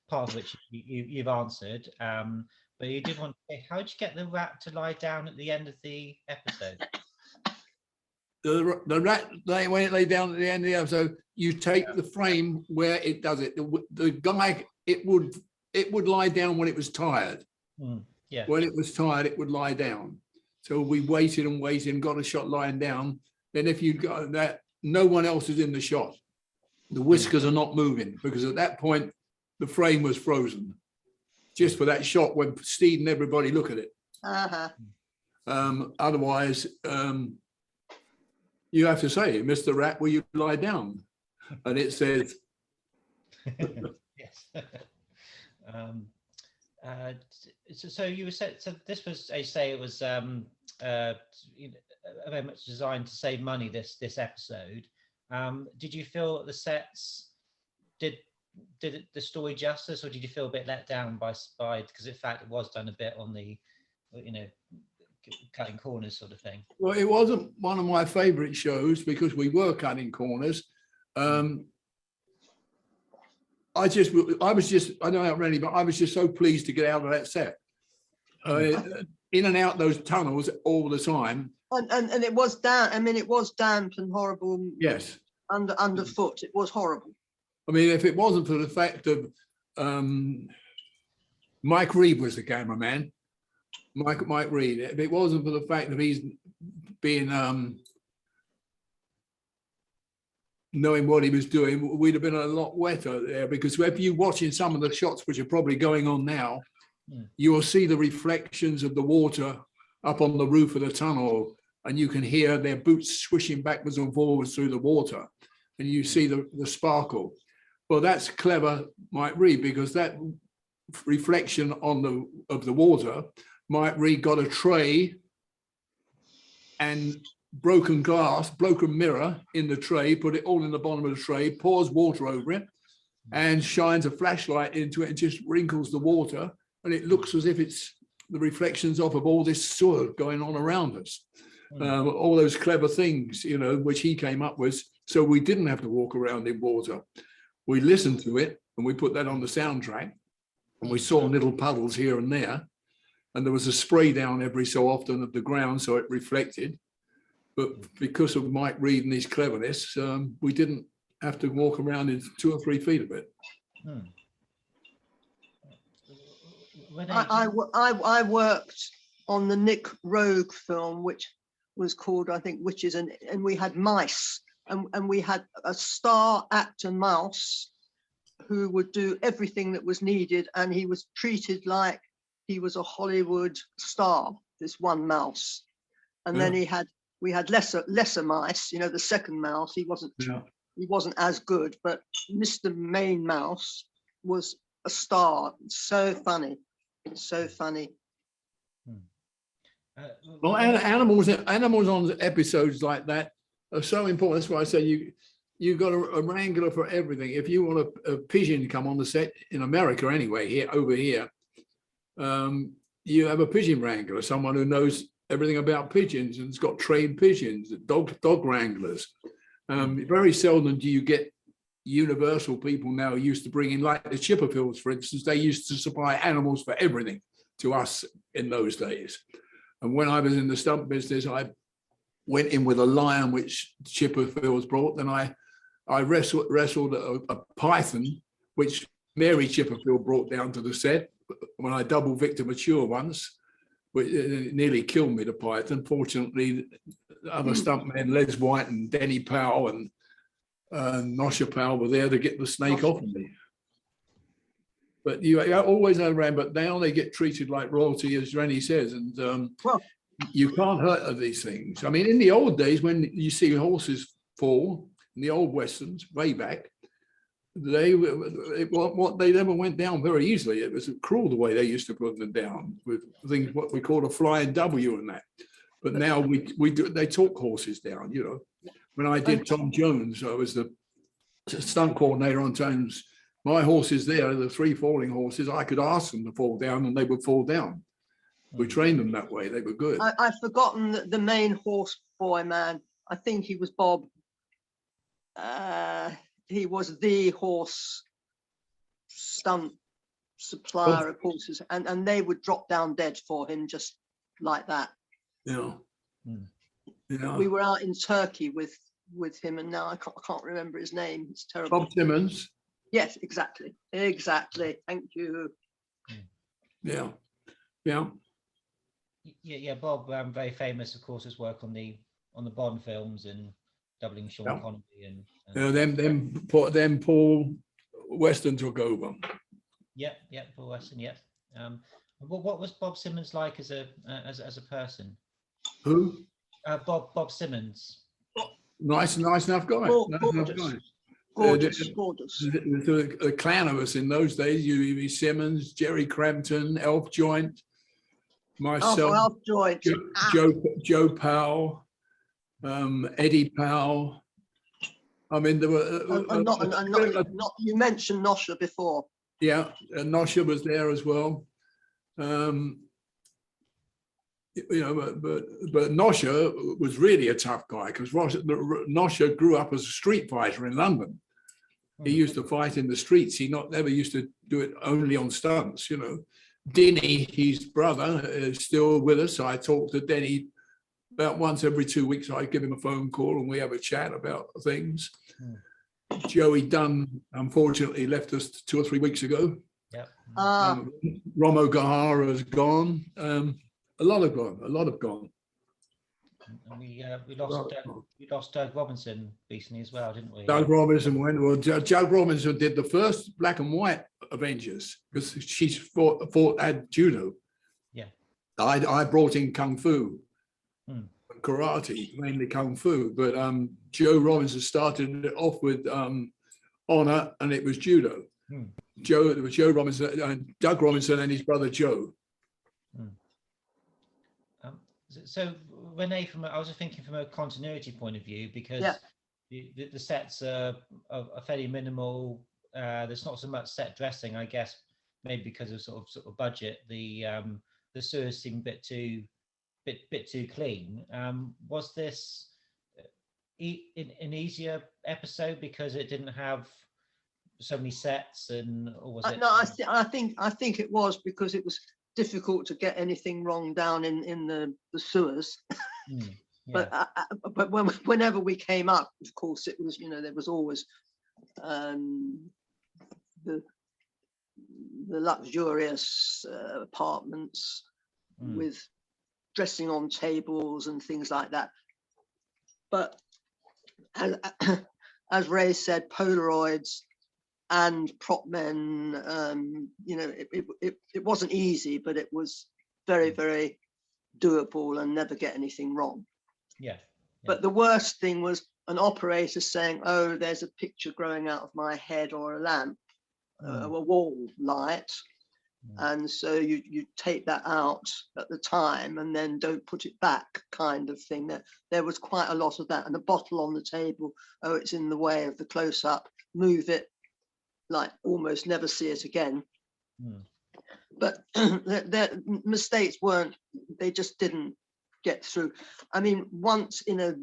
part of which you've answered. But you did want to say, how did you get the rat to lie down at the end of the episode? The rat, when it lay down at the end of the episode, you take the frame where it does it. The guy, it would lie down when it was tired. Yeah. When it was tired, it would lie down. So we waited and got a shot lying down. Then if you got that, no one else is in the shot. the whiskers are not moving, because at that point the frame was frozen just for that shot when Steed and everybody look at it. Uh-huh. Otherwise, you have to say, Mr. Rat, will you lie down? And it says, yes. So you were said, so this was, I say, it was very much designed to save money, this episode. Did you feel that the sets did the story justice, or did you feel a bit let down by because in fact it was done a bit on the, cutting corners sort of thing? well, it wasn't one of my favorite shows because we were cutting corners. I was just, I don't know really, but I was just so pleased to get out of that set. In and out those tunnels all the time. And it was damp. I mean, it was damp and horrible. Yes. Underfoot. It was horrible. I mean, if it wasn't for the fact of Mike Reed was the cameraman, Mike Reed, if it wasn't for the fact that he's being knowing what he was doing, we'd have been a lot wetter there, because if you're watching some of the shots which are probably going on now, you will see the reflections of the water up on the roof of the tunnel, and you can hear their boots swishing backwards and forwards through the water, and you see the sparkle. Well, that's clever, Mike Reed, because that reflection of the water, Mike Reed got a tray and broken glass, broken mirror in the tray, put it all in the bottom of the tray, pours water over it, and shines a flashlight into it and just wrinkles the water, and it looks as if it's the reflections off of all this soil going on around us. All those clever things, which he came up with, so we didn't have to walk around in water. We listened to it, and we put that on the soundtrack, and we saw little puddles here and there, and there was a spray down every so often of the ground, so it reflected. But because of Mike Reed and his cleverness, we didn't have to walk around in 2 or 3 feet of it. I worked on the Nick Rogue film, which was called, I think, Witches, and we had mice, and we had a star actor mouse who would do everything that was needed, and he was treated like he was a Hollywood star, this one mouse. And then we had lesser mice, the second mouse, he wasn't as good, but Mr. Main Mouse was a star. So funny. Well, animals on episodes like that are so important. That's why I say you got a wrangler for everything. If you want a pigeon come on the set in America anyway, over here, you have a pigeon wrangler, someone who knows everything about pigeons and has got trained pigeons, dog wranglers. Very seldom do you get Universal people now used to bring in, like the Chipperfields, for instance. They used to supply animals for everything to us in those days. And when I was in the stunt business, I went in with a lion which Chipperfields brought, and I wrestled a python which Mary Chipperfield brought down to the set when I double Victor Mature once. It nearly killed me, the python. Fortunately, the other stuntmen, Les White and Denny Powell and Nosha Powell, were there to get the snake off of me. But you always know around, but now they get treated like royalty, as Renée says, and you can't hurt these things. I mean, in the old days, when you see horses fall, in the old westerns, way back, they never went down very easily. It was cruel the way they used to put them down with things what we call a flying W and that. But now they talk horses down. When I did Tom Jones, I was the stunt coordinator on Jones. My horses there, the 3 falling horses, I could ask them to fall down and they would fall down. We trained them that way. They were good. I've forgotten the main horse boy man. I think he was Bob. He was the horse stunt supplier of horses, and they would drop down dead for him just like that. Yeah. We were out in Turkey with him, and now I can't remember his name. It's terrible. Bob Simmons. Yes, exactly. Thank you. Yeah. Bob, very famous, of course, his work on the Bond films and doubling Sean Yeah. Connery and Then Paul Weston took over. yeah, Paul Weston, yeah. What was Bob Simmons like as a person? Who? Bob Simmons. Nice enough guy. Nice enough guy. Gorgeous. The clan of us in those days, U.E. Simmons, Jerry Crampton, Elf Joint, myself, Alf Joint. Joe Powell, Eddie Powell. I mean, there were. You mentioned Nosha before. Yeah, Nosha was there as well. But Nosha was really a tough guy because Nosha grew up as a street fighter in London. He used to fight in the streets. He never used to do it only on stunts, Denny, his brother, is still with us. I talk to Denny about once every 2 weeks. I give him a phone call and we have a chat about things. Joey Dunn, unfortunately, left us 2 or 3 weeks ago. Yeah. Romo Gahara has gone. A lot have gone. And we lost Doug Robinson recently as well, didn't we? Doug Robinson went. Well, Doug Robinson did the first black and white Avengers because she's fought at judo. Yeah. I brought in kung fu, karate, mainly kung fu. But Joe Robinson started it off with honor, and it was judo. It was Joe Robinson and Doug Robinson and his brother Joe. So Renee, I was just thinking from a continuity point of view, because the sets are fairly minimal. There's not so much set dressing, I guess, maybe because of sort of budget. The sewers seem a bit too clean. Was this an easier episode because it didn't have so many sets, or was it? No, I think it was because it was difficult to get anything wrong down in the sewers. Yeah. But whenever we came up, of course, it was, there was always the luxurious apartments with dressing on tables and things like that. But as Ray said, Polaroids and prop men, it wasn't easy, but it was very, very doable and never get anything wrong. Yeah. But the worst thing was an operator saying, "Oh, there's a picture growing out of my head," or a lamp, a wall light. And so you take that out at the time and then don't put it back, kind of thing. There was quite a lot of that. And a bottle on the table, oh, it's in the way of the close-up, move it, like almost never see it again. But their mistakes they just didn't get through. I mean, once in a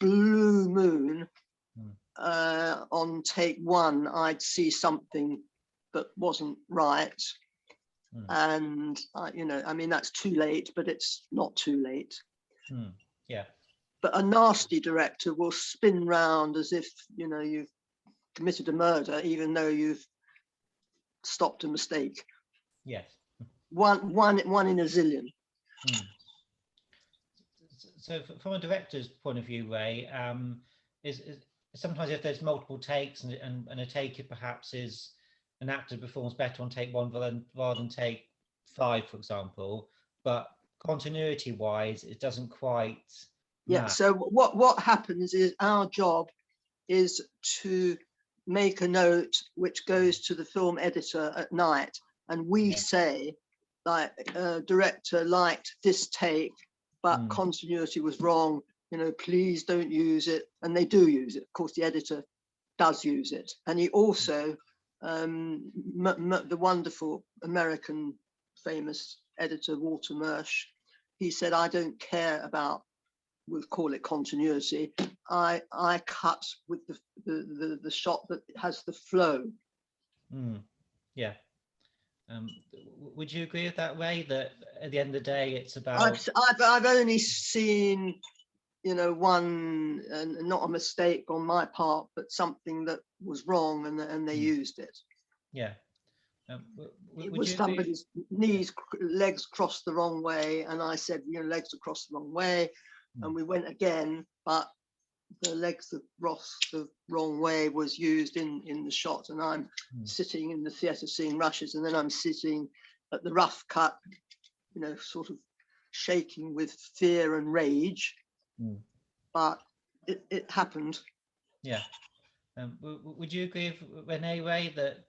blue moon, on take one, I'd see something that wasn't right. And I mean, that's too late, but it's not too late. Yeah. But a nasty director will spin round as if you've committed a murder, even though you've stopped a mistake. Yes. One in a zillion. So from a director's point of view, Ray, is sometimes if there's multiple takes and a take perhaps is an actor performs better on take one rather than take 5, for example, but continuity wise it doesn't quite match. So what happens is our job is to make a note which goes to the film editor at night, and we say, like, director liked this take, but continuity was wrong, please don't use it. And they do use it. Of course, the editor does use it. And he also, the wonderful American famous editor, Walter Murch, he said, I don't care about, we'll call it continuity. I cut with the shot that has the flow. Yeah. Would you agree with that, Ray, that at the end of the day it's about... I've only seen one, and not a mistake on my part, but something that was wrong, and they used it. Yeah. It was somebody's legs crossed the wrong way, and I said, legs are crossed the wrong way, and we went again, but the legs of Ross the wrong way was used in the shot, and I'm sitting in the theatre seeing rushes, and then I'm sitting at the rough cut, you know, sort of shaking with fear and rage. But it happened. Yeah. Would you agree with Renée, Ray, that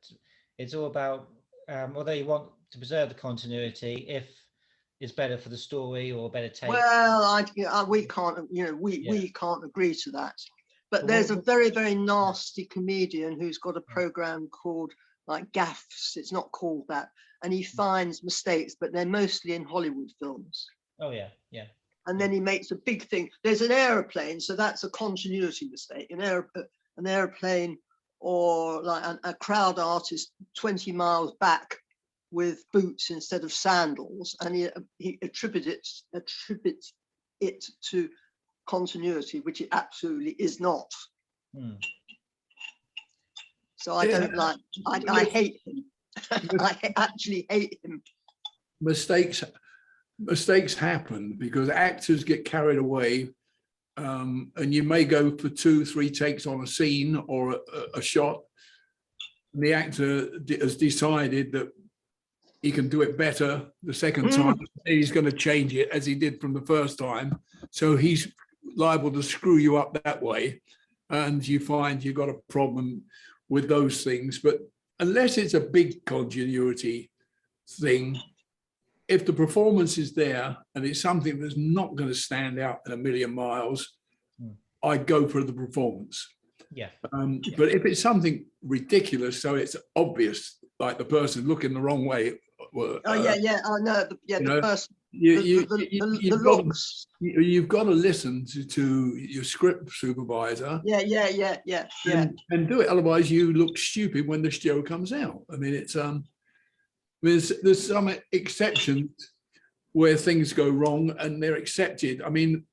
it's all about, although you want to preserve the continuity, if it's better for the story or better take? Well, we can't, you know, we can't agree to that. But there's a very, very nasty comedian who's got a program called like Gaffes. It's not called that. And he finds mistakes, but they're mostly in Hollywood films. Oh, yeah, yeah. And then he makes a big thing. There's an aeroplane, so that's a continuity mistake. An airplane, or like a crowd artist 20 miles back with boots instead of sandals, and he attributes it to continuity, which it absolutely is not. So I don't like. I hate him. I actually hate him. Mistakes happen because actors get carried away, and you may go for 2-3 takes on a scene or a shot, and the actor has decided that he can do it better the second time. He's going to change it as he did from the first time, so he's liable to screw you up that way, and you find you've got a problem with those things. But unless it's a big continuity thing, if the performance is there and it's something that's not going to stand out in a million miles, I'd go for the performance. Yeah. But if it's something ridiculous, so it's obvious, like the person looking the wrong way. Oh yeah. Oh no. The person. You've got to listen to your script supervisor. Yeah. And do it. Otherwise, you look stupid when the show comes out. I mean, it's there's some exceptions where things go wrong and they're accepted. I mean,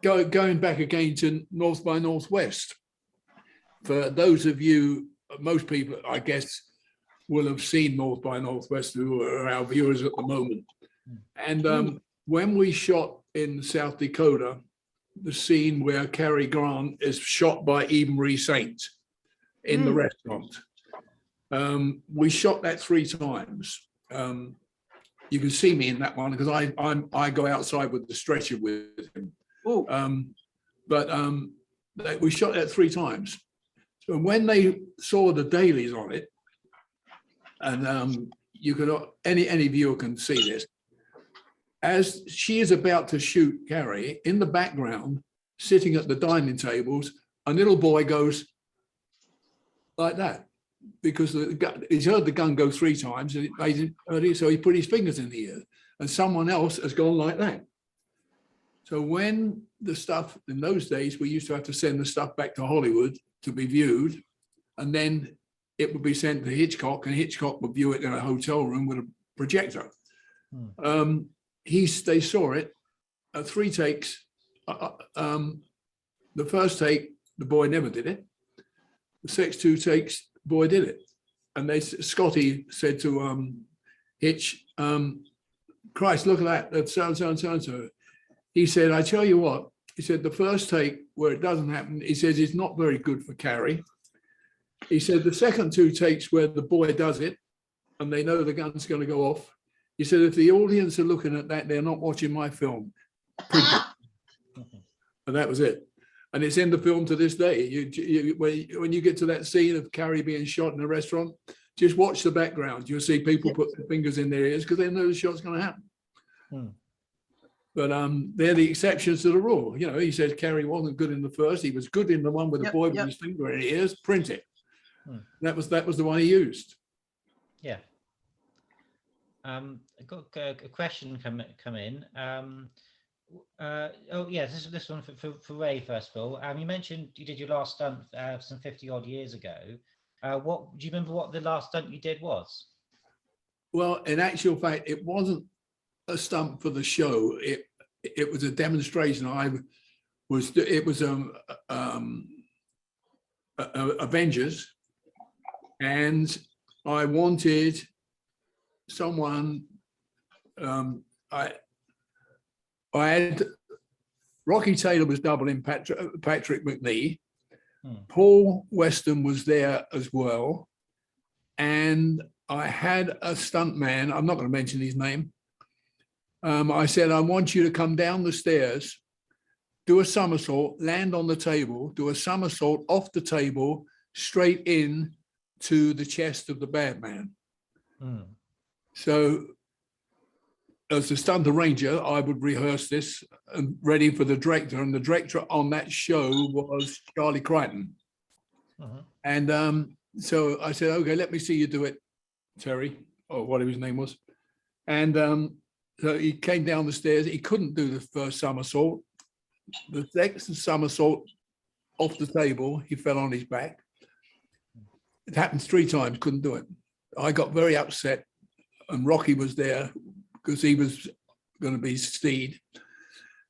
going back again to North by Northwest. For those of you, most people, I guess, will have seen North by Northwest, who are our viewers at the moment. And when we shot in South Dakota, the scene where Cary Grant is shot by Eve Marie Saint in the restaurant, we shot that 3 times. You can see me in that one because I go outside with the stretcher with him. But we shot that 3 times. So when they saw the dailies on it, and you can, any viewer can see this, as she is about to shoot Cary, in the background, sitting at the dining tables, a little boy goes like that, because he's heard the gun go 3 times, and it made him hurt it, so he put his fingers in the ear, and someone else has gone like that. So when the stuff, in those days, we used to have to send the stuff back to Hollywood to be viewed, and then it would be sent to Hitchcock, and Hitchcock would view it in a hotel room with a projector. They saw it, 3 takes. The first take, the boy never did it. The next 2 takes, the boy did it. And Scotty said to Hitch, Christ, look at that, that's so-and-so and so-and-so. He said, I tell you what, he said, the first take where it doesn't happen, he says it's not very good for Cary. He said the second 2 takes where the boy does it and they know the gun's going to go off. He said, if the audience are looking at that, they're not watching my film. And that was it. And it's in the film to this day. When you get to that scene of Cary being shot in a restaurant, just watch the background. You'll see people put their fingers in their ears because they know the shot's going to happen. But they're the exceptions to the rule. You know, he says Cary wasn't good in the first. He was good in the one with the boy with his finger in his ears. Print it. That was the one he used. Yeah. I got a question come in. This one for Ray first of all. You mentioned you did your last stunt some 50 odd years ago. What do you remember? What the last stunt you did was? Well, in actual fact, it wasn't a stunt for the show. It was a demonstration. It was Avengers, and I wanted someone. I had Rocky Taylor was doubling Patrick McNee. Hmm. Paul Weston was there as well. And I had a stunt man, I'm not going to mention his name. I said, I want you to come down the stairs, do a somersault, land on the table, do a somersault off the table, straight in to the chest of the bad man. Hmm. So as the stunt arranger, I would rehearse this and ready for the director. And the director on that show was Charlie Crichton. Mhm. And so I said, okay, let me see you do it, Terry, or whatever his name was. And so he came down the stairs. He couldn't do the first somersault. The next somersault off the table, he fell on his back. It happened 3 times, couldn't do it. I got very upset, and Rocky was there because he was going to be Steed.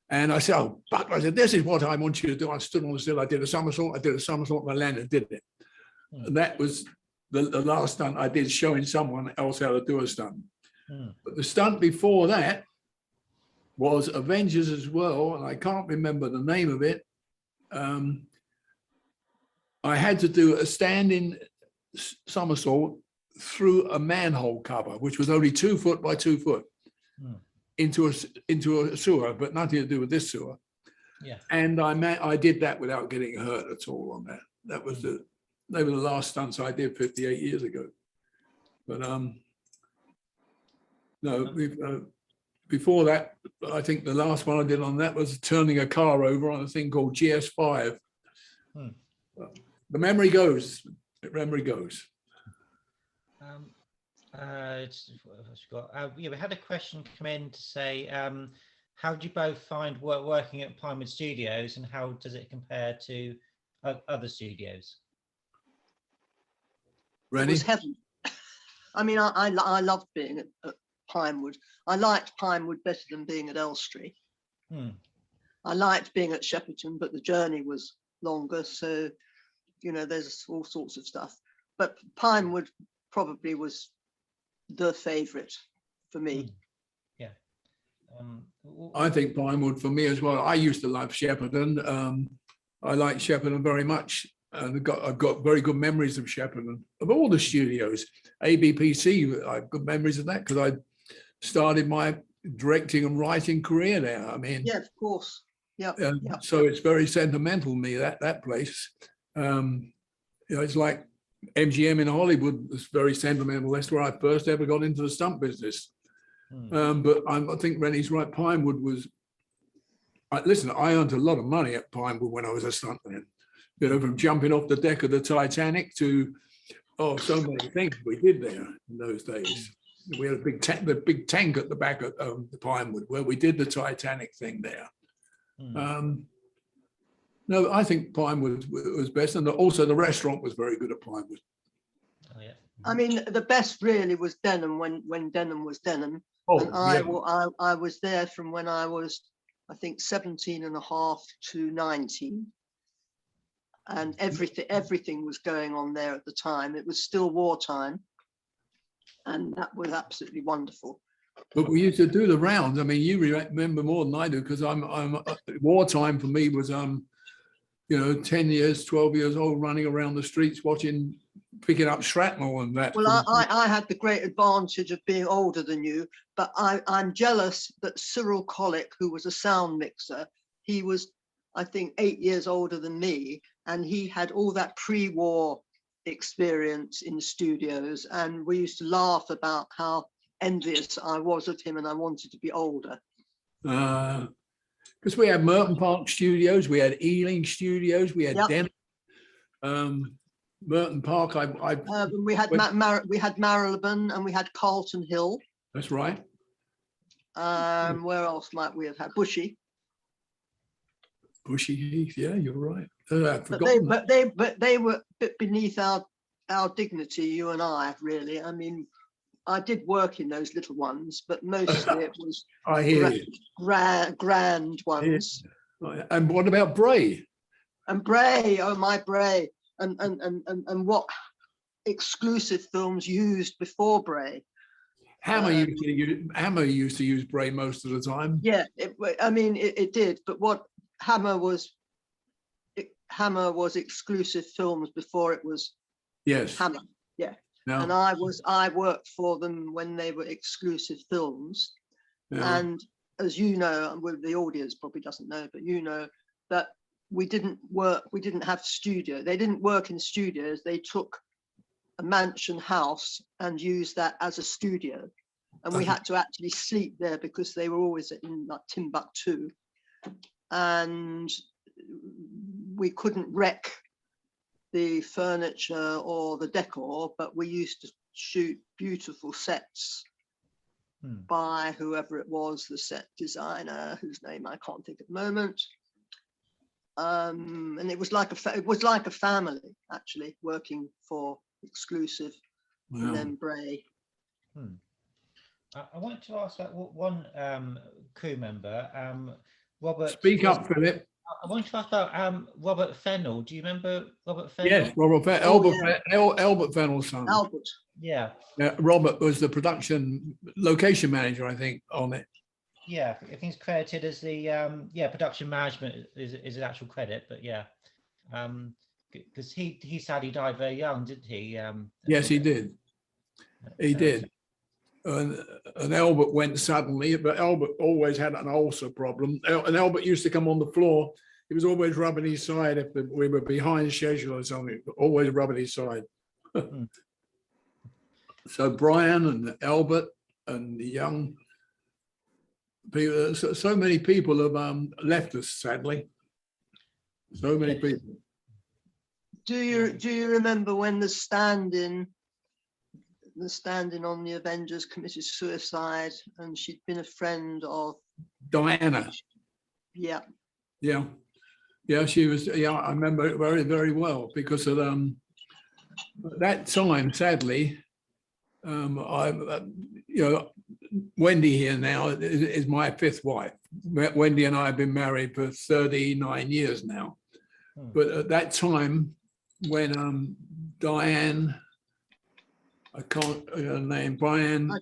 And I said, oh, Buck, I said, this is what I want you to do. I stood on the stairs, I did a somersault, and I landed and did it. And that was the last stunt I did, showing someone else how to do a stunt. But the stunt before that was Avengers as well, and I can't remember the name of it. I had to do a standing somersault through a manhole cover, which was only 2 foot by 2 foot, into a sewer, but nothing to do with this sewer. Yeah. And I did that without getting hurt at all on that. They were the last stunts I did 58 years ago. But no, before that, I think the last one I did on that was turning a car over on a thing called GS5. The memory goes. The memory goes. We had a question come in to say, how do you both find working at Pinewood Studios, and how does it compare to other studios? It was heaven. I mean, I loved being at Pinewood. I liked Pinewood better than being at Elstree. I liked being at Shepperton, but the journey was longer. So, you know, there's all sorts of stuff. But Pinewood probably was the favourite for me. Yeah. I think Pinewood for me as well. I used to love Shepperton. I like Shepperton very much. And I've got very good memories of Shepperton, of all the studios. ABPC, I have good memories of that because I started my directing and writing career there. I mean, yeah, of course. Yeah. So it's very sentimental to me, that place. You know, it's like MGM in Hollywood was very sentimental. That's where I first ever got into the stunt business. But I think Renée's right. Pinewood was. Listen, I earned a lot of money at Pinewood when I was a stuntman. You know, from jumping off the deck of the Titanic to, so many things we did there in those days. We had the big tank at the back of the Pinewood where we did the Titanic thing there. No, I think Pinewood was best, and also the restaurant was very good at Pinewood. Oh, yeah. I mean, the best really was Denham when Denham was Denham. And I was there from when I was, I think, 17 and a half to 19. And everything was going on there at the time. It was still wartime, and that was absolutely wonderful. But we used to do the rounds. I mean, you remember more than I do because I'm wartime for me was 10 years, 12 years old, running around the streets picking up shrapnel and that. Well, I had the great advantage of being older than you, but I'm jealous that Cyril Collick, who was a sound mixer, he was, I think, 8 years older than me, and he had all that pre-war experience in studios, and we used to laugh about how envious I was of him and I wanted to be older. Because we had Merton Park Studios, we had Ealing Studios, we had Denham, Merton Park. We had Marylebone and we had Carlton Hill. That's right. Where else might we have had? Bushy Heath, yeah, you're right. But they were a bit beneath our dignity, you and I, really. I mean, I did work in those little ones, but mostly it was grand ones. And what about Bray? And Bray, oh my Bray, and what exclusive films used before Bray. Hammer used to use Bray most of the time. Yeah, it did. But what Hammer was Exclusive Films before it was Yes. Hammer. And No. I worked for them when they were Exclusive Films. Yeah. And as you know, and the audience probably doesn't know, but you know that we didn't have studio. They didn't work in studios. They took a mansion house and used that as a studio. And we had to actually sleep there because they were always in like Timbuktu. And we couldn't wreck the furniture or the decor, but we used to shoot beautiful sets by whoever it was, the set designer, whose name I can't think at the moment. And it was like a family actually working for Exclusive and then Bray. I wanted to ask about one crew member, Robert. Speak up, Philip. I wanted to ask about Robert Fennell. Do you remember Robert Fennell? Yes, Robert Albert Fennell's son. Albert. Yeah. Robert was the location manager, I think, on it. Yeah, I think he's credited as the production management is his actual credit, but yeah, because he sadly died very young, didn't he? Yes, he did. He did. And Albert went suddenly, but Albert always had an ulcer problem. And Albert used to come on the floor. He was always rubbing his side if we were behind schedule or something, always rubbing his side. So Brian and Albert and the young people, so many people have left us, sadly. So many people. Do you remember when the stand-in on the Avengers committed suicide, and she'd been a friend of Diana? Yeah. She was. Yeah, I remember it very, very well because of that time. Sadly, Wendy here now is my fifth wife. Wendy and I have been married for 39 years now. But at that time, when Diane, I can't her name, Brian. I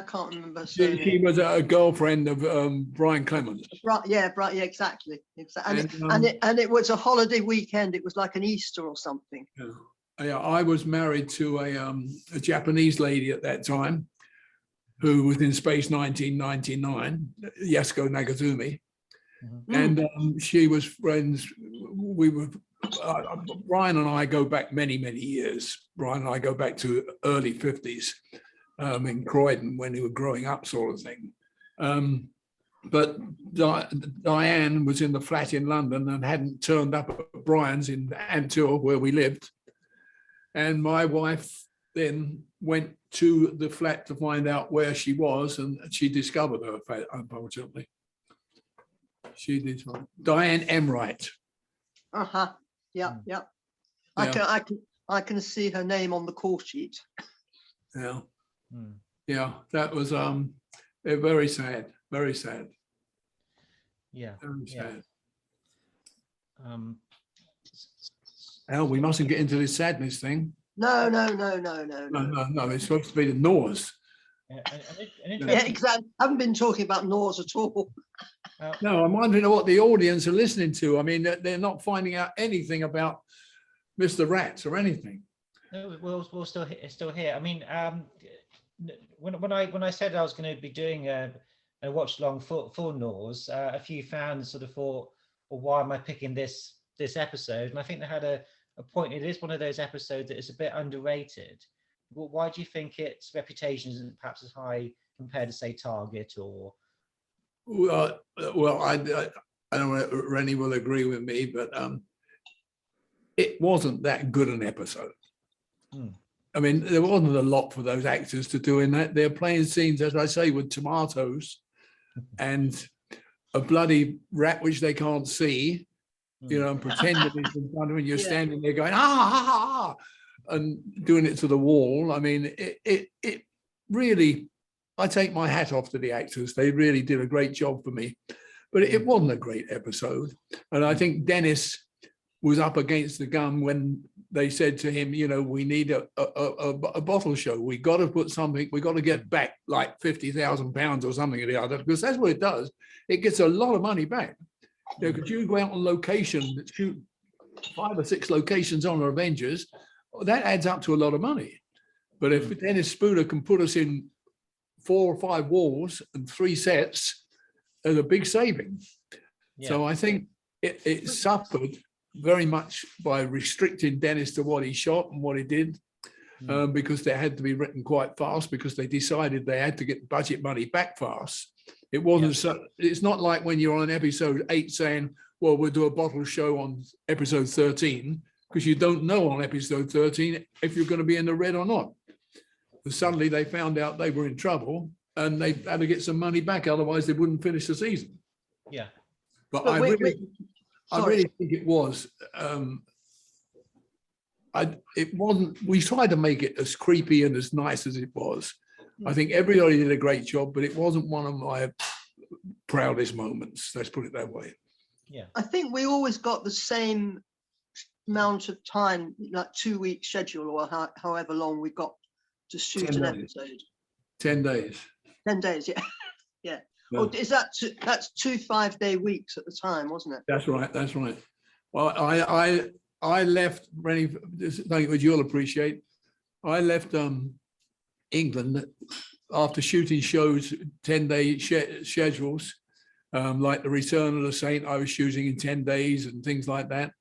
can't remember. She was a girlfriend of Brian Clemens. Exactly. And it was a holiday weekend. It was like an Easter or something. Yeah, I was married to a Japanese lady at that time, who was in space 1999, Yasuko Nagasumi, and she was friends. We were. Brian and I go back many, many years. Brian and I go back to early 50s in Croydon when he was growing up, sort of thing. But Diane was in the flat in London and hadn't turned up at Brian's in Antua, where we lived. And my wife then went to the flat to find out where she was, and she discovered her fate, unfortunately. She did. Diane Emright. Yeah. I can see her name on the call sheet. Yeah, that was very sad. Very sad. Yeah. Very sad. We mustn't get into this sadness thing. No. No. It's supposed to be the Gnaws. Yeah, exactly. I haven't been talking about Gnaws at all. No, I'm wondering what the audience are listening to. I mean, they're not finding out anything about Mr. Rats or anything. No, we'll still here. I mean, when I said I was going to be doing a watch along for Gnaws, a few fans sort of thought, well, why am I picking this episode? And I think they had a point. It is one of those episodes that is a bit underrated. Well, why do you think its reputation isn't perhaps as high compared to, say, Target or? Well, I don't know, Rennie will agree with me, but it wasn't that good an episode. I mean, there wasn't a lot for those actors to do in that. They're playing scenes, as I say, with tomatoes and a bloody rat which they can't see, and pretend that it's in front of you, and you're standing there going, and doing it to the wall. I mean, it really, I take my hat off to the actors. They really did a great job for me, but it wasn't a great episode. And I think Dennis was up against the gun when they said to him, we need a bottle show. We got to put something, we got to get back like £50,000 or something or the other, because that's what it does. It gets a lot of money back. Yeah, because you go out on location, shoot 5 or 6 locations on Avengers, that adds up to a lot of money. But if Dennis Spooner can put us in 4 or 5 walls and 3 sets, there's a big saving. Yeah. So I think it suffered very much by restricting Dennis to what he shot and what he did, because they had to be written quite fast because they decided they had to get budget money back fast. It wasn't so. It's not like when you're on episode 8 saying, "Well, we'll do a bottle show on episode 13," because you don't know on episode 13 if you're going to be in the red or not. And suddenly they found out they were in trouble and they had to get some money back, otherwise they wouldn't finish the season. Yeah. But But I sorry. really think it was. It wasn't. We tried to make it as creepy and as nice as it was. I think everybody did a great job, but it wasn't one of my proudest moments. Let's put it that way. Yeah. I think we always got the same amount of time, like 2-week schedule or however long we got to shoot 10 an days. episode. 10 days. 10 days, yeah. Yeah. Yeah. Oh, is that's 2 5-day weeks at the time, wasn't it? That's right. That's right. Well, I left, Rennie, something which you'll appreciate. I left England after shooting shows, 10-day schedules, like The Return of the Saint, I was shooting in 10 days and things like that.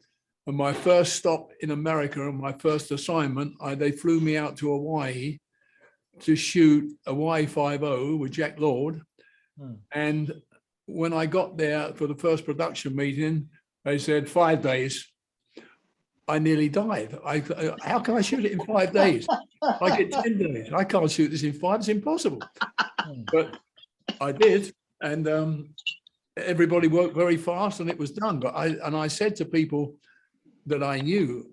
And my first stop in America and my first assignment, they flew me out to Hawaii to shoot Hawaii 5-0 with Jack Lord. And when I got there for the first production meeting, they said 5 days. I nearly died. How can I shoot it in 5 days? I get 10 days. I can't shoot this in 5. It's impossible. But I did, and everybody worked very fast, and it was done. But I said to people that I knew,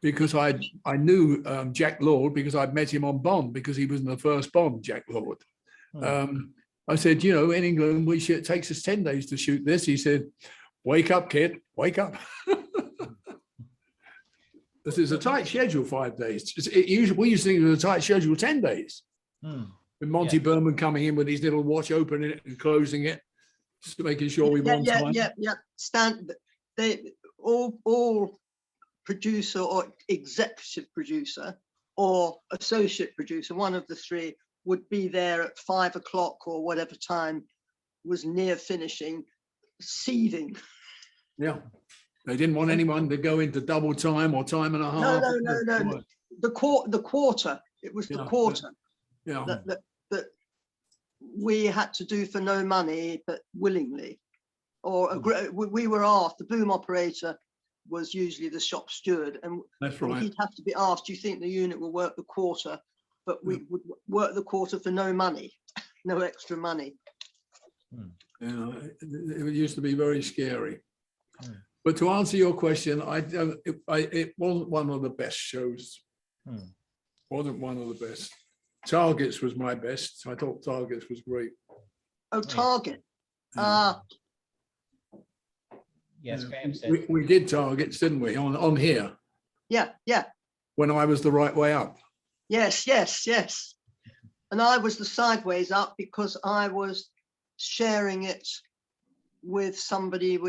because I knew Jack Lord because I'd met him on Bond because he was in the first Bond, Jack Lord. I said, you know, in England, it takes us 10 days to shoot this. He said, wake up, kid, wake up. This is a tight schedule, 5 days. We used to think it was a tight schedule, 10 days. With Monty Berman coming in with his little watch, opening it and closing it, just making sure we won time. They all producer or executive producer or associate producer, one of the 3, would be there at 5 o'clock or whatever time was near finishing, seething. Yeah. They didn't want anyone to go into double time or time and a half. No. The quarter. It was the quarter. Yeah. That we had to do for no money, but willingly. Or we were asked, the boom operator was usually the shop steward, and that's right. He'd have to be asked, do you think the unit will work the quarter? But we would work the quarter for no money, no extra money. Yeah, it used to be very scary. But to answer your question, it wasn't one of the best shows. Wasn't one of the best. Targets was my best. I thought Targets was great. Oh, Target. Yes, we did Targets, didn't we? On here. Yeah. When I was the right way up. Yes. And I was the sideways up because I was sharing it with somebody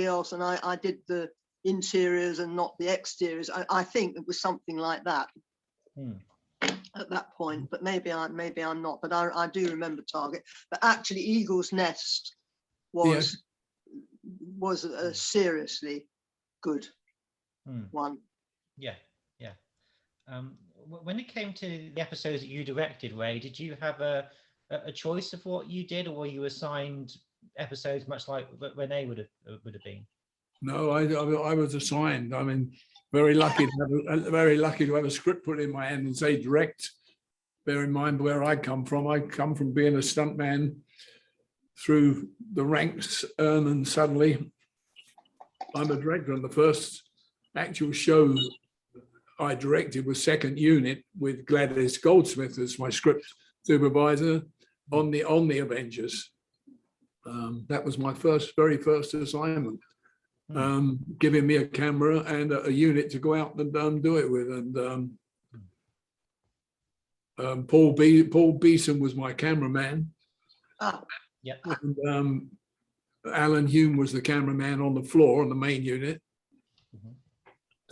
else, and I did the interiors and not the exteriors. I think it was something like that at that point, but maybe I'm not. But I do remember Target. But actually, Eagle's Nest was a seriously good one. Yeah. When it came to the episodes that you directed, Ray, did you have a choice of what you did, or were you assigned episodes much like Renee would have been? No, I was assigned. I mean, very lucky to have a script put in my hand and say direct. Bear in mind where I come from. I come from being a stuntman through the ranks, and suddenly I'm a director. And the first actual show I directed was Second Unit with Gladys Goldsmith as my script supervisor on the Avengers. That was my very first assignment. Giving me a camera and a unit to go out and do it with. And Paul Beeson was my cameraman. Yeah. And Alan Hume was the cameraman on the floor on the main unit.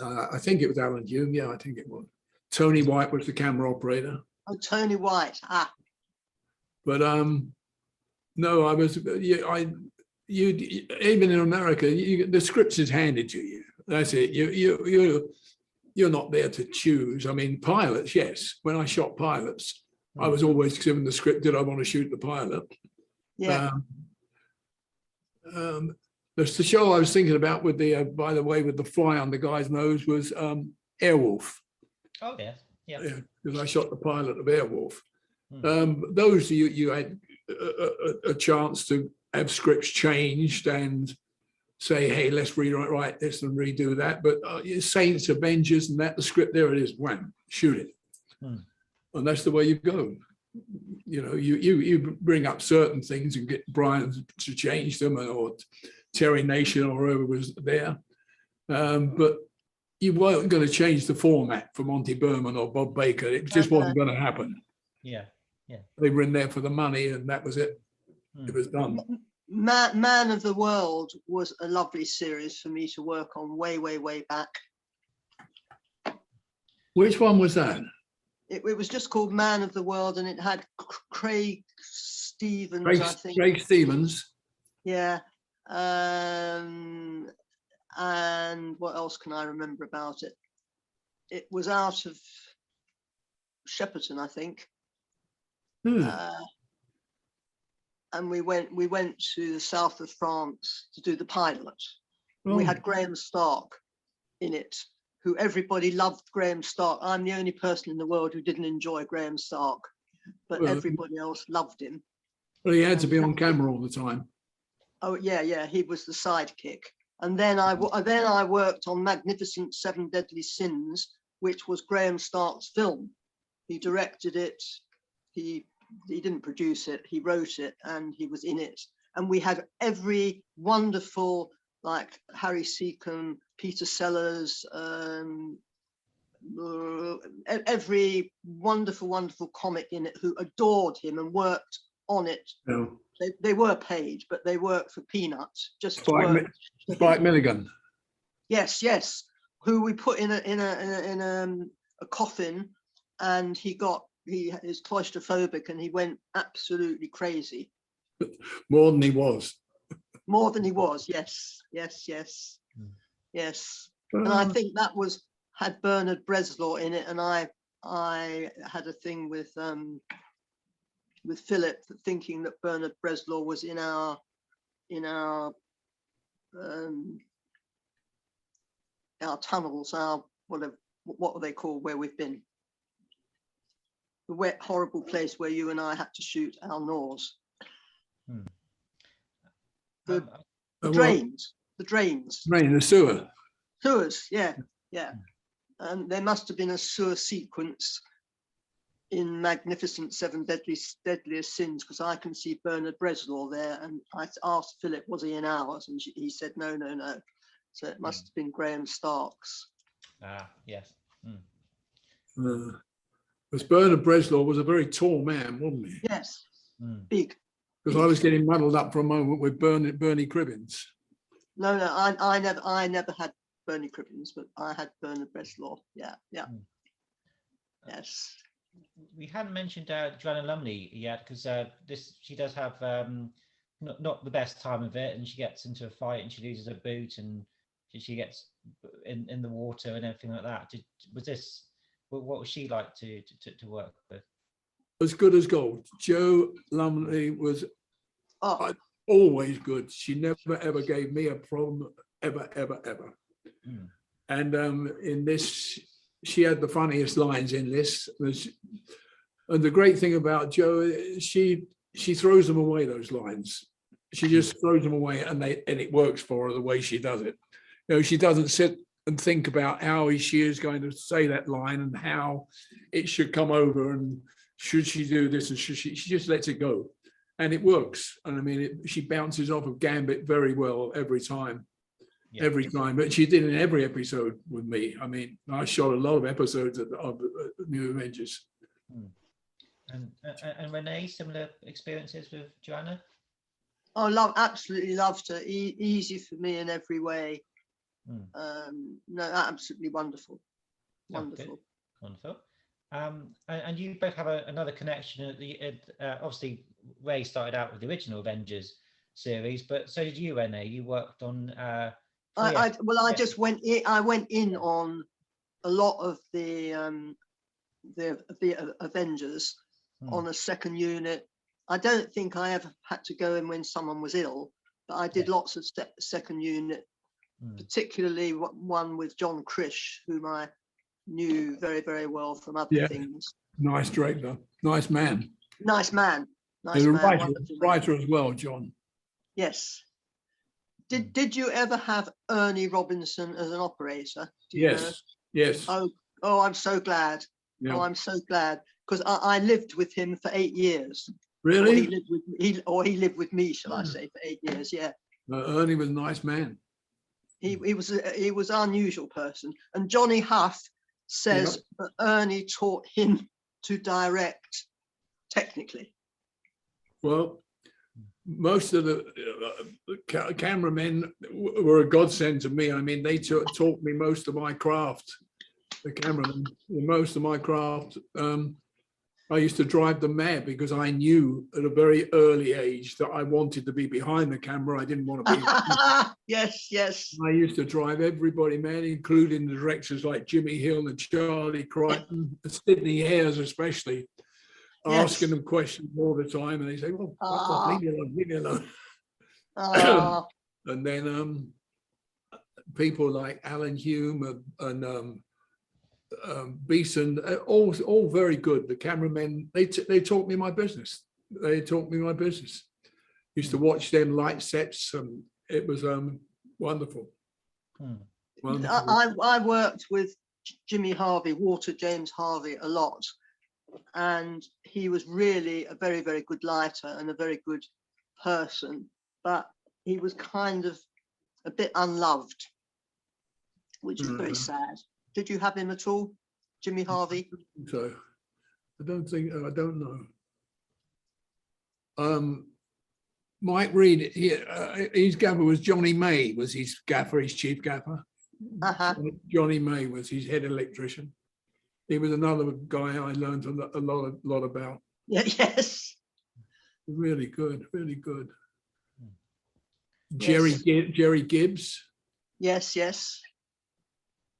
I think it was Alan Hume. Yeah, I think it was. Tony White was the camera operator. Oh, Tony White. Ah, But no, I was. You even in America, the script is handed to you. That's it. You're not there to choose. I mean, pilots, yes. When I shot pilots, I was always given the script. Did I want to shoot the pilot? yeah. The show I was thinking about with the, by the way, with the fly on the guy's nose was Airwolf. Oh yes, yeah. Because I shot the pilot of Airwolf. Those you had a chance to have scripts changed and say, hey, let's rewrite this and redo that. But Saints, Avengers, and that the script there it is, wham, shoot it, and that's the way you go. You know, you bring up certain things and get Brian to change them, or Terry Nation or whoever was there, but you weren't going to change the format for Monty Berman or Bob Baker. It just wasn't going to happen. Yeah. They were in there for the money, and that was it. It was done. Man of the World was a lovely series for me to work on way back. Which one was that? It was just called Man of the World, and it had Craig Stevens, I think. Craig Stevens. Yeah. And what else can I remember about it? It was out of Shepperton, I think. And we went to the south of France to do the pilot. We had Graham Stark in it, who everybody loved. Graham Stark. I'm the only person in the world who didn't enjoy Graham Stark, but everybody else loved him. Well, he had to be on camera all the time. Oh yeah, he was the sidekick. And then I worked on Magnificent Seven Deadly Sins, which was Graham Stark's film. He directed it. He didn't produce it. He wrote it, and he was in it. And we had every wonderful, like Harry Seacombe, Peter Sellers, every wonderful comic in it who adored him and worked on it. No. They were paid, but they worked for peanuts. Just Spike Milligan. Yes, who we put in a coffin, and he is claustrophobic, and he went absolutely crazy. More than he was. More than he was. Yes. And I think that had Bernard Bresslaw in it, and I had a thing with Philip, thinking that Bernard Bresslaw was in our tunnels, our whatever, what are they called, where we've been, the wet horrible place where you and I had to shoot our Gnaws. The drains, the sewers, yeah. And there must have been a sewer sequence in Magnificent Seven Deadliest Sins, because I can see Bernard Bresslaw there, and I asked Philip, was he in ours? And he said, no. So it must have been Graham Stark's. Yes. Because Bernard Bresslaw was a very tall man, wasn't he? Yes, big. Because I was getting muddled up for a moment with Bernie Cribbins. No, I never had Bernie Cribbins, but I had Bernard Bresslaw. Yeah. Yes. We hadn't mentioned Joanna Lumley yet, because she does have not the best time of it, and she gets into a fight and she loses her boot, and she gets in the water and everything like that. What was she like to work with? As good as gold. Jo Lumley was always good. She never ever gave me a problem, ever. And in this, she had the funniest lines in this. And the great thing about Jo, she throws them away, those lines. She just throws them away, and it works for her the way she does it. You know, she doesn't sit and think about how she is going to say that line and how it should come over, and should she do this, and she just lets it go, and it works. And I mean, she bounces off of Gambit very well every time. Every time, but she did in every episode with me. I mean, I shot a lot of episodes of New Avengers. And Renee, similar experiences with Joanna? Absolutely loved her. Easy for me in every way. No, absolutely wonderful. Wonderful. Wonderful. And you both have another connection. Obviously, Ray started out with the original Avengers series, but so did you, Renée. You worked on. I just went in. I went in on a lot of the Avengers on a second unit. I don't think I ever had to go in when someone was ill, but I did lots of second unit, particularly one with John Krish, whom I knew very, very well from other things. Nice director, nice man. Nice man. Nice man. Writer as well, John. Yes. Did you ever have Ernie Robinson as an operator? Yes. Yes. Oh, I'm so glad. Yeah. Oh, I'm so glad, because I lived with him for 8 years. Really? He lived with me, shall I say, for 8 years? Yeah. Ernie was a nice man. He was an unusual person, and Johnny Huff says that Ernie taught him to direct technically. Well, most of the cameramen were a godsend to me. I mean, they taught me most of my craft. The cameramen, most of my craft. I used to drive them mad because I knew at a very early age that I wanted to be behind the camera. I didn't want to be. Yes, yes. I used to drive everybody mad, including the directors like Jimmy Hill and Charlie Crichton, Sidney Hayes especially, asking them questions all the time, and they say, "Well, leave me alone." And then people like Alan Hume and Beeson, all very good. The cameramen, they taught me my business. Used to watch them light sets, and it was wonderful. Wonderful. I worked with Jimmy Harvey, Walter James Harvey, a lot, and he was really a very, very good lighter and a very good person, but he was kind of a bit unloved, which is very sad. Did you have him at all, Jimmy Harvey? So, I don't know. Mike Reed, his gaffer was Johnny May, was his gaffer, his chief gaffer. Johnny May was his head electrician. He was another guy I learned a lot about. Yeah, yes. Really good, really good. Yes. Jerry Gibbs. Yes, yes.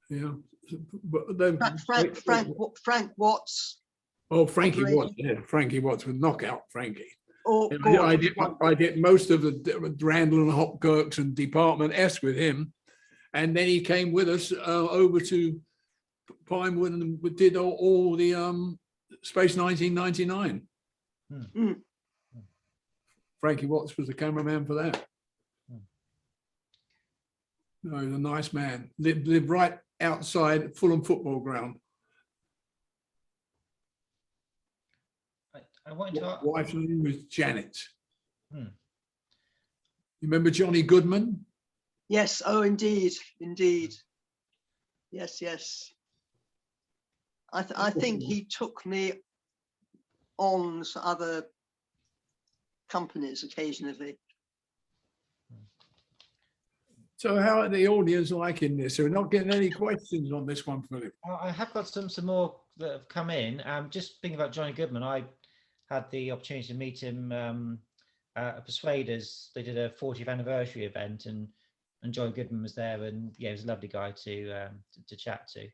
Yeah. But Frank Watts. Oh, Frankie Watts. Yeah, Frankie Watts was knockout Frankie. I did most of the Randall and Hopkirks and Department S with him, and then he came with us over to Pinewood and we did all the Space 1999. Frankie Watts was the cameraman for that. No, he's a nice man. Lived right outside Fulham football ground. I wanted to ask. Wife's name was Janet. You remember Johnny Goodman? Yes. Oh, indeed, indeed. Yes, yes. I think he took me on to other companies occasionally. So how are the audience liking this? We're not getting any questions on this one, Philip. I have got some more that have come in. Just thinking about Johnny Goodman, I had the opportunity to meet him at Persuaders. They did a 40th anniversary event, and Johnny Goodman was there, and yeah, he was a lovely guy to chat to.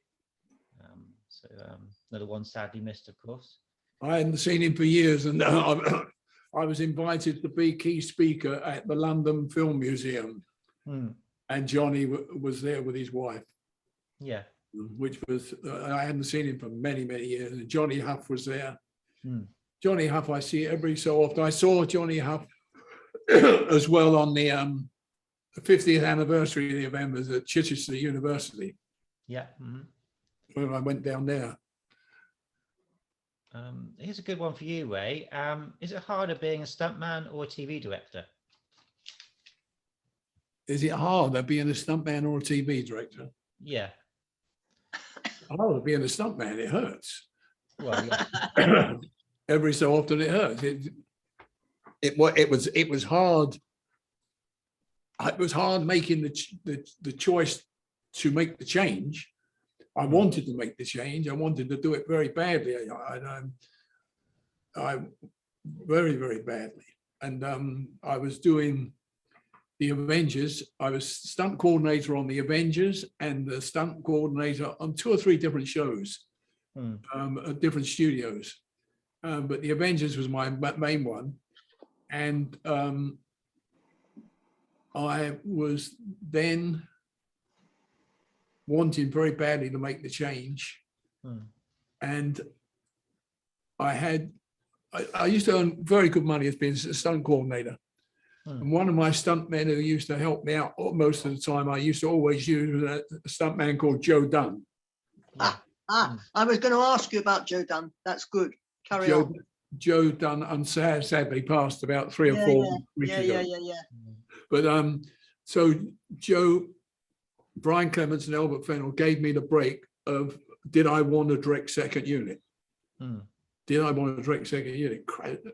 Another one sadly missed, of course. I hadn't seen him for years, and I was invited to be key speaker at the London Film Museum. And Johnny was there with his wife. Yeah. Which was, I hadn't seen him for many, many years. And Johnny Huff was there. Johnny Huff, I see every so often. I saw Johnny Huff as well on the 50th anniversary of the Avengers at Chichester University. Yeah. When I went down there. Here's a good one for you, Ray. Is it harder being a stuntman or a TV director? Is it harder being a stuntman or a TV director? Yeah. Harder being a stuntman, it hurts. Well, yeah. Every so often it hurts. It was hard it was hard making the choice to make the change. I wanted to make the change. I wanted to do it very badly. I very, very badly. And I was doing the Avengers. I was stunt coordinator on the Avengers and the stunt coordinator on 2 or 3 different shows, at different studios. But the Avengers was my main one. And I was then wanting very badly to make the change. And I used to earn very good money as being a stunt coordinator. And one of my stunt men who used to help me out most of the time, I used to always use a stunt man called Joe Dunn. I was going to ask you about Joe Dunn. That's good. Carry on. Joe Dunn, sadly passed about 3 or 4 weeks ago. Yeah. But so Joe, Brian Clements and Albert Fennell gave me the break of, did I want to direct second unit? Did I want to direct second unit?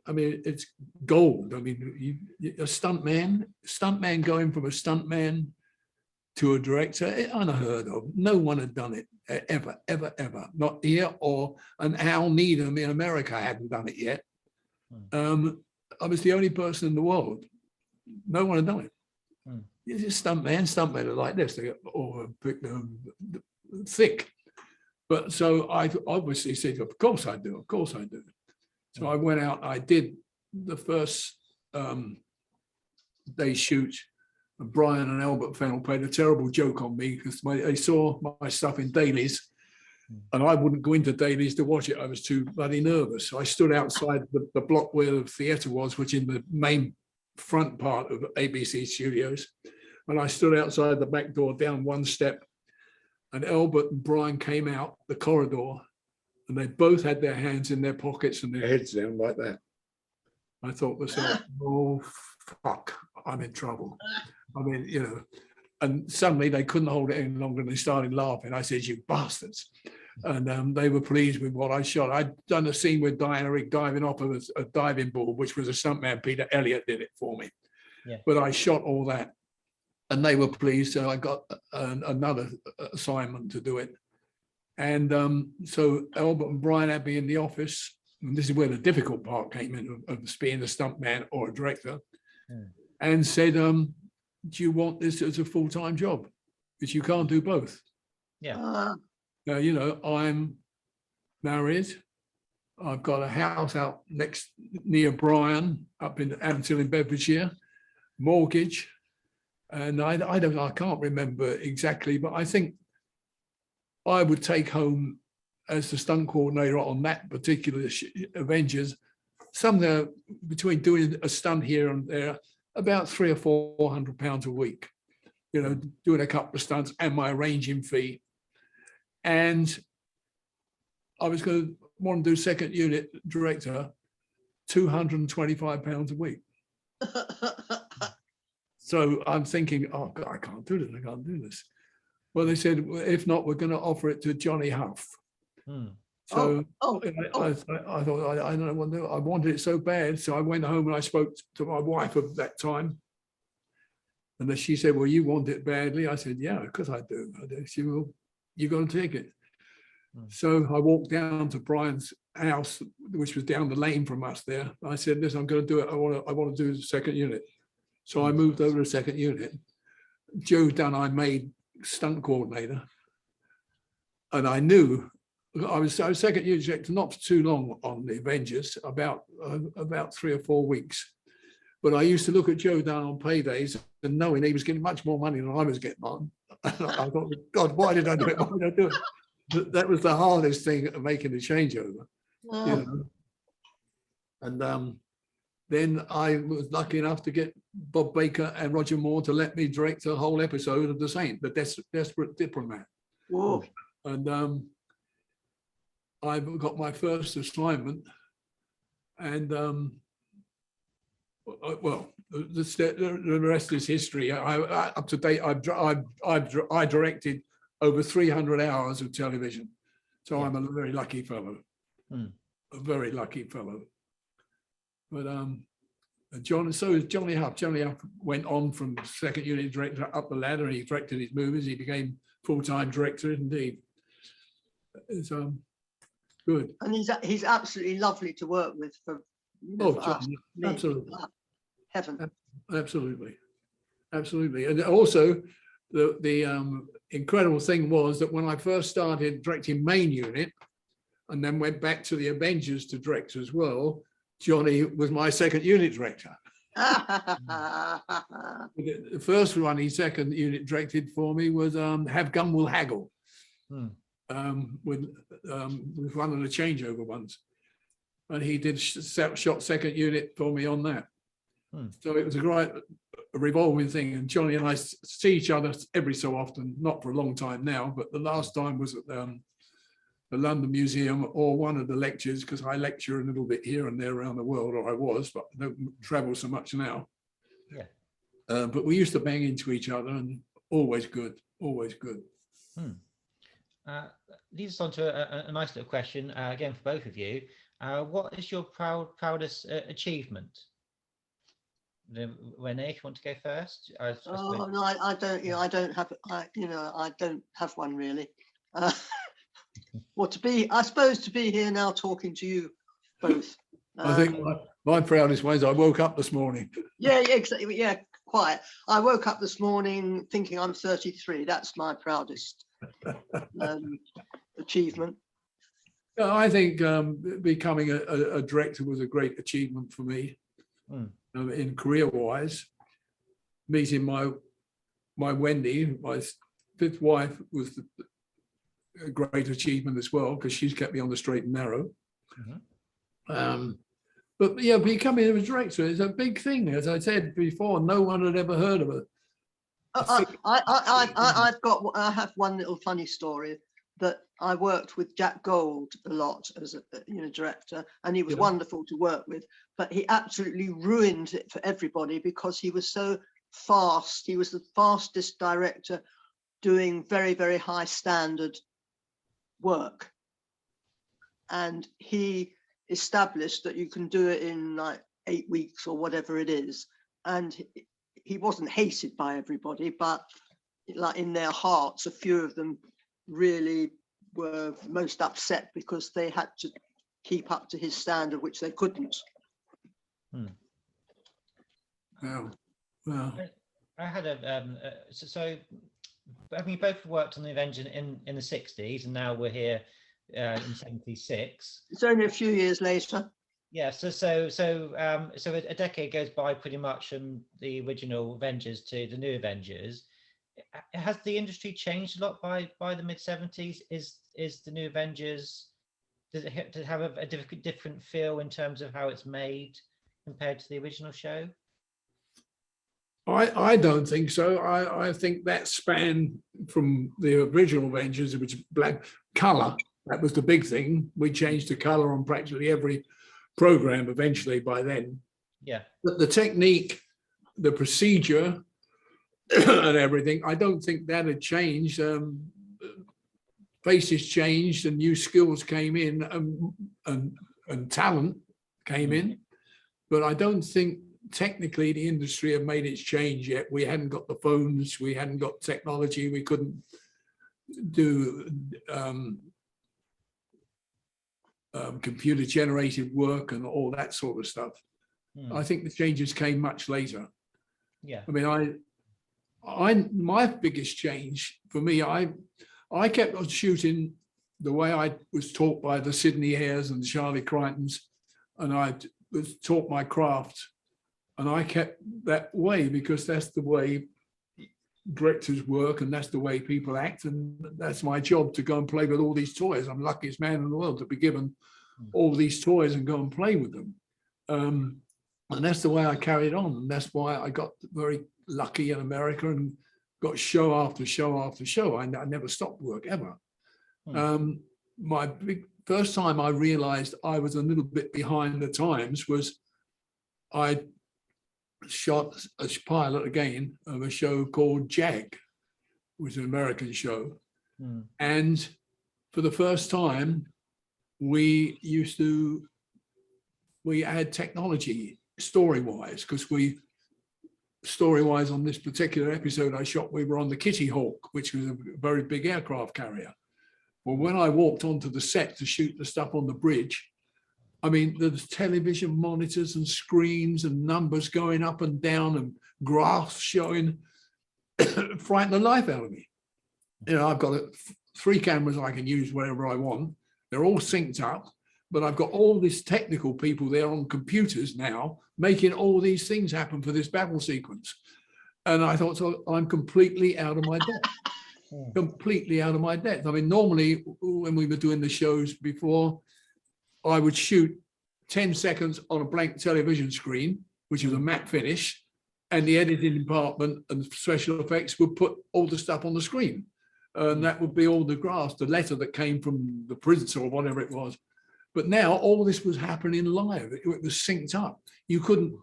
I mean, it's gold. I mean, a stunt man going from a stunt man to a director, unheard of. No one had done it ever. Not here, and Al Needham in America hadn't done it yet. I was the only person in the world. No one had done it. It's a stuntmen are like this. They get all thick. But so I obviously said, of course I do. So I went out, I did the first day shoot. And Brian and Albert Fennell played a terrible joke on me because they saw my stuff in dailies and I wouldn't go into dailies to watch it. I was too bloody nervous. So I stood outside the block where the theatre was, which in the main front part of ABC Studios. And I stood outside the back door down 1 step, and Albert and Brian came out the corridor and they both had their hands in their pockets and their heads down like that. I thought to myself, oh, fuck, I'm in trouble. I mean, you know, and suddenly they couldn't hold it any longer and they started laughing. I said, you bastards. And they were pleased with what I shot. I'd done a scene with Diana Rigg diving off of a diving board, which was a stuntman, Peter Elliott did it for me. Yeah. But I shot all that and they were pleased. So I got another assignment to do it. And so Albert and Brian had me in the office. And this is where the difficult part came in of being a stuntman or a director. And said, do you want this as a full-time job? Because you can't do both. Yeah. Now, you know, I'm married. I've got a house out near Brian, up in Ampthill in Bedfordshire, mortgage. And I can't remember exactly, but I think I would take home as the stunt coordinator on that particular Avengers, somewhere between doing a stunt here and there, about £300 or £400 a week, you know, doing a couple of stunts and my arranging fee. And I was going to want to do second unit director, £225 a week. So I'm thinking, oh God, I can't do this. Well, they said, well, if not, we're going to offer it to Johnny Huff. So I thought, I don't know what to do. I wanted it so bad. So I went home and I spoke to my wife of that time. And then she said, well, you want it badly? I said, yeah, because I do. She said, well, you're going to take it. So I walked down to Brian's house, which was down the lane from us there. I said, listen, I'm going to do it. I want to do the second unit. So I moved over to second unit. Joe Dunn, I made stunt coordinator. And I knew I was second unit director, not for too long on the Avengers, about 3 or 4 weeks. But I used to look at Joe Dunn on paydays and knowing he was getting much more money than I was getting on. I thought, God, why did I do it? Why did I do it? That was the hardest thing of making the changeover. You know? And then I was lucky enough to get Bob Baker and Roger Moore to let me direct a whole episode of The Saint, The Desperate Diplomat. Whoa. And I got my first assignment, and well, the rest is history. Up to date, I directed over 300 hours of television, so I'm a very lucky fellow. A very lucky fellow. But So is Johnny Huff. Johnny Huff went on from second unit director up the ladder. He directed his movies. He became full-time director indeed. It's good. And he's absolutely lovely to work with for, for us, John, me. absolutely. Heaven. Absolutely. And also the incredible thing was that when I first started directing main unit and then went back to the Avengers to direct as well, Johnny was my second unit director. The first one he second unit directed for me was Have Gun Will Haggle. With one of the changeover ones. And he did shot second unit for me on that. So it was a great revolving thing. And Johnny and I see each other every so often, not for a long time now, but the last time was at the London Museum or one of the lectures, because I lecture a little bit here and there around the world, or I was, but I don't travel so much now. Yeah. But we used to bang into each other, and always good, always good. Leads us on to a nice little question, again, for both of you. What is your proudest achievement? Renée, if you want to go first. Oh no, I don't. I don't have. I don't have one really. Well, I suppose to be here now talking to you both. I think my proudest one is I woke up this morning. Yeah, exactly. Yeah, quite. I woke up this morning thinking I'm 33. That's my proudest achievement. I think becoming a director was a great achievement for me in career-wise. Meeting my Wendy, my fifth wife, was a great achievement as well, because she's kept me on the straight and narrow. But yeah, becoming a director is a big thing. As I said before, no one had ever heard of it. I have one little funny story that I worked with Jack Gold a lot as a director, and he was wonderful to work with, but he absolutely ruined it for everybody because he was so fast. He was the fastest director doing very, very high standard work. And he established that you can do it in like 8 weeks or whatever it is. And he wasn't hated by everybody, but like in their hearts, a few of them really were most upset because they had to keep up to his standard, which they couldn't. Well, I had so I mean, both worked on the Avengers in the 60s, and now we're here in 76. It's only a few years later. Yeah, so a decade goes by pretty much from the original Avengers to the new Avengers. Has the industry changed a lot by the mid 70s? Is the new Avengers, does it have a different feel in terms of how it's made compared to the original show? I don't think so. I think that span from the original Avengers, which black color, that was the big thing. We changed the color on practically every program eventually by then. Yeah. But the technique, the procedure and everything, I don't think that had changed. Faces changed and new skills came in and talent came in. But I don't think technically the industry had made its change yet. We hadn't got the phones, we hadn't got technology, we couldn't do computer generated work and all that sort of stuff. I think the changes came much later. Yeah. I mean, my biggest change for me, I kept on shooting the way I was taught by the Sydney Hares and Charlie Crichtons, and I was taught my craft, and I kept that way because that's the way directors work and that's the way people act, and that's my job, to go and play with all these toys. I'm the luckiest man in the world to be given all these toys and go and play with them. And that's the way I carried on, and that's why I got very lucky in America and got show after show after show. I never stopped work ever. My first time I realized I was a little bit behind the times was I shot a pilot again of a show called Jag, which was an American show. And for the first time, we had technology story-wise, because story-wise on this particular episode I shot, we were on the Kitty Hawk, which was a very big aircraft carrier. Well, when I walked onto the set to shoot the stuff on the bridge, I mean, there's television monitors and screens and numbers going up and down and graphs showing, frighten the life out of me. You know, I've got 3 cameras I can use wherever I want. They're all synced up, but I've got all these technical people there on computers now making all these things happen for this battle sequence. And I thought, so I'm completely out of my depth. Completely out of my depth. I mean, normally when we were doing the shows before, I would shoot 10 seconds on a blank television screen, which is a matte finish, and the editing department and special effects would put all the stuff on the screen. And that would be all the graphs, the letter that came from the printer or whatever it was. But now all this was happening live. It was synced up. You couldn't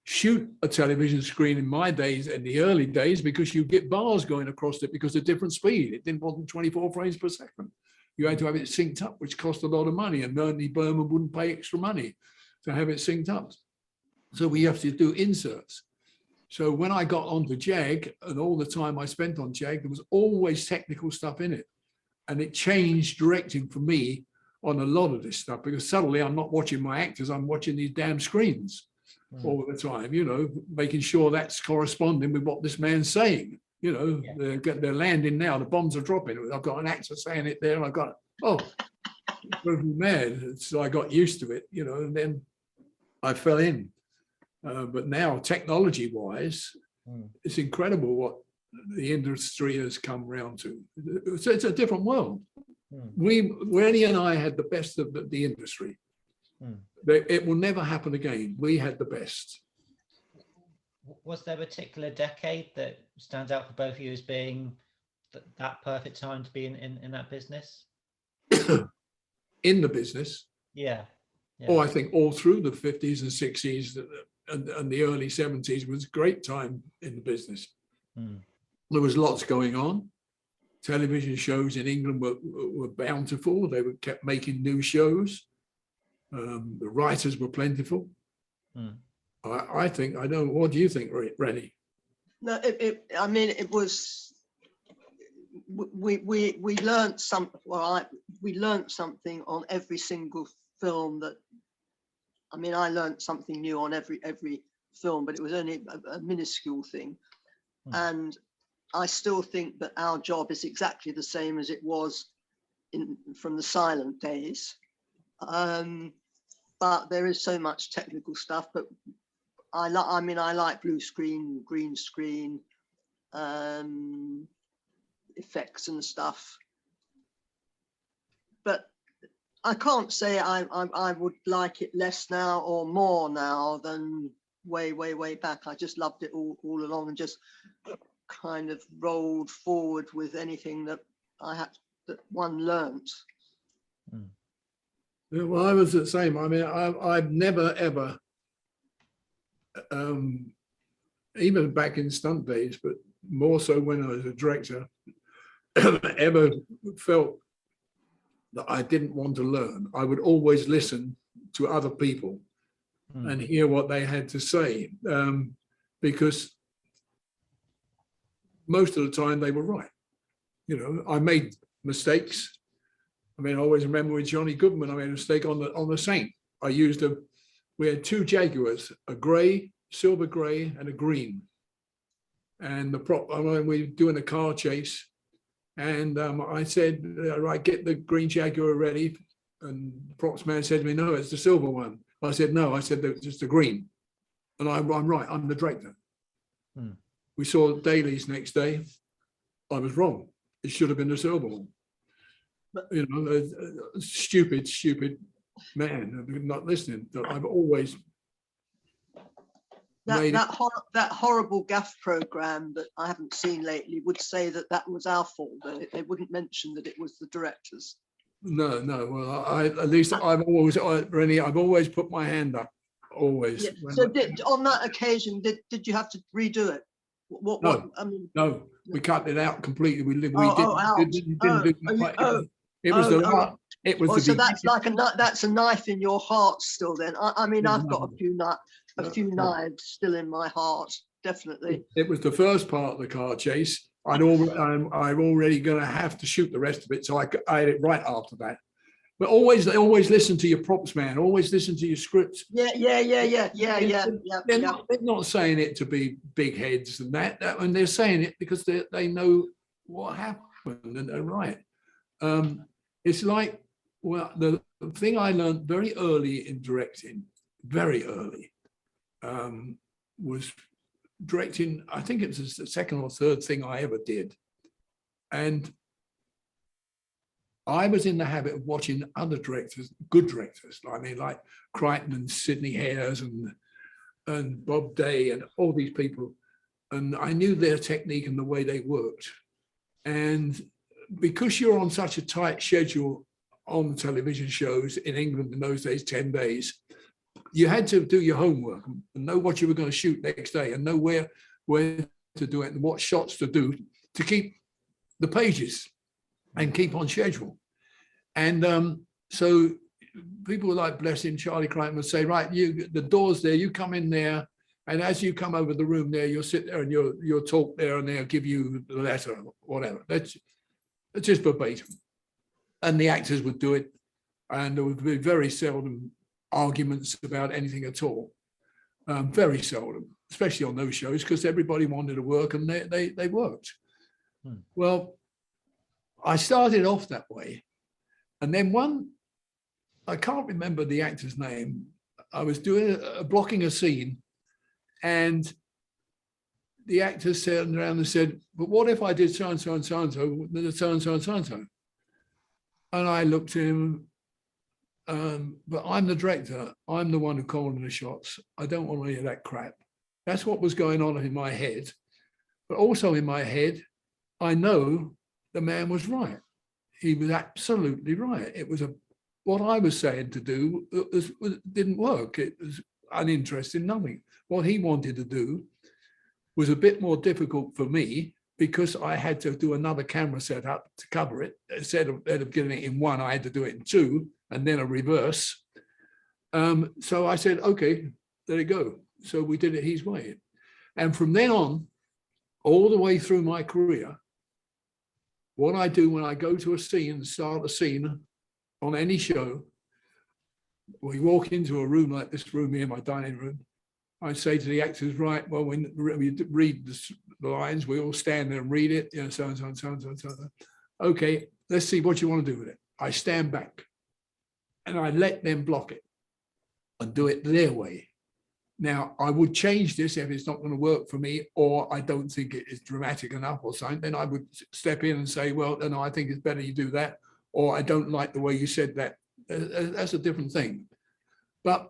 shoot a television screen in my days, in the early days, because you get bars going across it because of different speed. It wasn't 24 frames per second. You had to have it synced up, which cost a lot of money, and Ernie Berman wouldn't pay extra money to have it synced up. So we have to do inserts. So when I got onto JAG, and all the time I spent on JAG, there was always technical stuff in it. And it changed directing for me on a lot of this stuff, because suddenly I'm not watching my actors, I'm watching these damn screens all the time, you know, making sure that's corresponding with what this man's saying. You know, they're landing now, the bombs are dropping. I've got an actor saying it there, and I've got, oh, it drove me mad. So I got used to it, you know, and then I fell in. But now, technology-wise, it's incredible what the industry has come around to. It's a different world. Renée and I had the best of the industry. It will never happen again. We had the best. Was there a particular decade that stands out for both of you as being that perfect time to be in that business? In the business? Yeah. Oh, I think all through the 50s and 60s and the early 70s was a great time in the business. There was lots going on. Television shows in England were bountiful. They kept making new shows. The writers were plentiful. I think, I don't know, what do you think, Renée? No, I mean, it was, we learned something, we learned something on every single film that, I mean, I learned something new on every film, but it was only a minuscule thing. And I still think that our job is exactly the same as it was from the silent days. But there is so much technical stuff, but I like blue screen, green screen, effects and stuff. But I can't say I would like it less now or more now than way back. I just loved it all along, and just kind of rolled forward with anything that one learnt. Well, I was the same. I mean, I've never ever, even back in stunt days, but more so when I was a director, ever felt that I didn't want to learn. I would always listen to other people and hear what they had to say, because most of the time they were right. You know, I made mistakes. I mean, I always remember with Johnny Goodman, I made a mistake on the Saint. We had 2 Jaguars, a grey, silver grey, and a green. And we were doing a car chase, and I said, right, get the green Jaguar ready. And the props man said to me, no, it's the silver one. I said, no, I said, it's the green. And I'm right, I'm the director. We saw dailies next day. I was wrong. It should have been the silver one. You know, stupid man, not listening. I've always that horrible gaff program that I haven't seen lately would say that was our fault. They wouldn't mention that it was the directors. No. Well, at least I've always put my hand up. Always. Yeah. So on that occasion, did you have to redo it? No, we cut it out completely. It It was Oh, the so that's beginning. like that's a knife in your heart still then. I mean, Yeah, I've got a few no. knives still in my heart, definitely. It was the first part of the car chase. I'm already going to have to shoot the rest of it, so I had it right after that. But always listen to your props man. Always listen to your scripts. Yeah. They're not saying it to be big heads and that, and they're saying it because they know what happened and they're right. It's like, well, the thing I learned very early in directing, very early, was directing. I think it was the second or third thing I ever did, and I was in the habit of watching other directors, good directors. I mean, like Crichton and Sidney Hayes and Bob Day and all these people, and I knew their technique and the way they worked. And because you're on such a tight schedule on television shows in England in those days, 10 days, you had to do your homework and know what you were going to shoot next day and know where to do it and what shots to do to keep the pages and keep on schedule. And so people like, bless him, Charlie Crichton would say, right, the door's there, you come in there, and as you come over the room there, you'll sit there and you'll talk there and they'll give you the letter or whatever. That's just verbatim. And the actors would do it, and there would be very seldom arguments about anything at all. Very seldom, especially on those shows, because everybody wanted to work and they worked. Well, I started off that way. And then I can't remember the actor's name. I was blocking a scene, and the actor turned around and said, but what if I did so-and-so and so-and-so, so-and-so and so-and-so? And I looked at him, but I'm the director. I'm the one who called the shots. I don't want any of that crap. That's what was going on in my head. But also in my head, I know the man was right. He was absolutely right. It was what I was saying to do didn't work. It was uninteresting, nothing. What he wanted to do was a bit more difficult for me because I had to do another camera setup to cover it. Instead of getting it in one, I had to do it in two and then a reverse. So I said, okay, there you go. So we did it his way. And from then on, all the way through my career, what I do when I go to a scene and start a scene on any show, we walk into a room like this room here, my dining room, I say to the actors, right, well, when we read the lines, we all stand there and read it, you know, so and so and so and so and so. Okay, let's see what you want to do with it. I stand back and I let them block it and do it their way. Now, I would change this if it's not going to work for me, or I don't think it is dramatic enough or something. Then I would step in and say, well, no, I think it's better you do that, or I don't like the way you said that. That's a different thing. But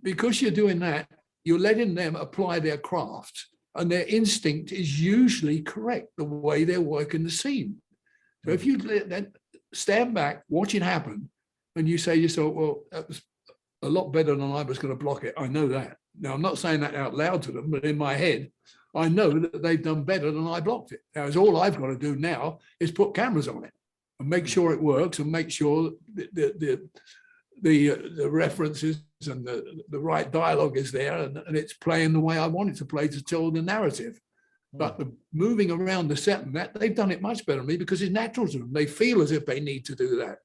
because you're doing that, you're letting them apply their craft, and their instinct is usually correct, the way they're working the scene. So if you let that, stand back, watch it happen, and you say to yourself, well, that was a lot better than I was going to block it. I know that. Now, I'm not saying that out loud to them, but in my head, I know that they've done better than I blocked it. Now, all I've got to do now is put cameras on it and make sure it works and make sure the references and the right dialogue is there and it's playing the way I want it to play to tell the narrative. But the moving around the set and that, they've done it much better than me because it's natural to them. They feel as if they need to do that.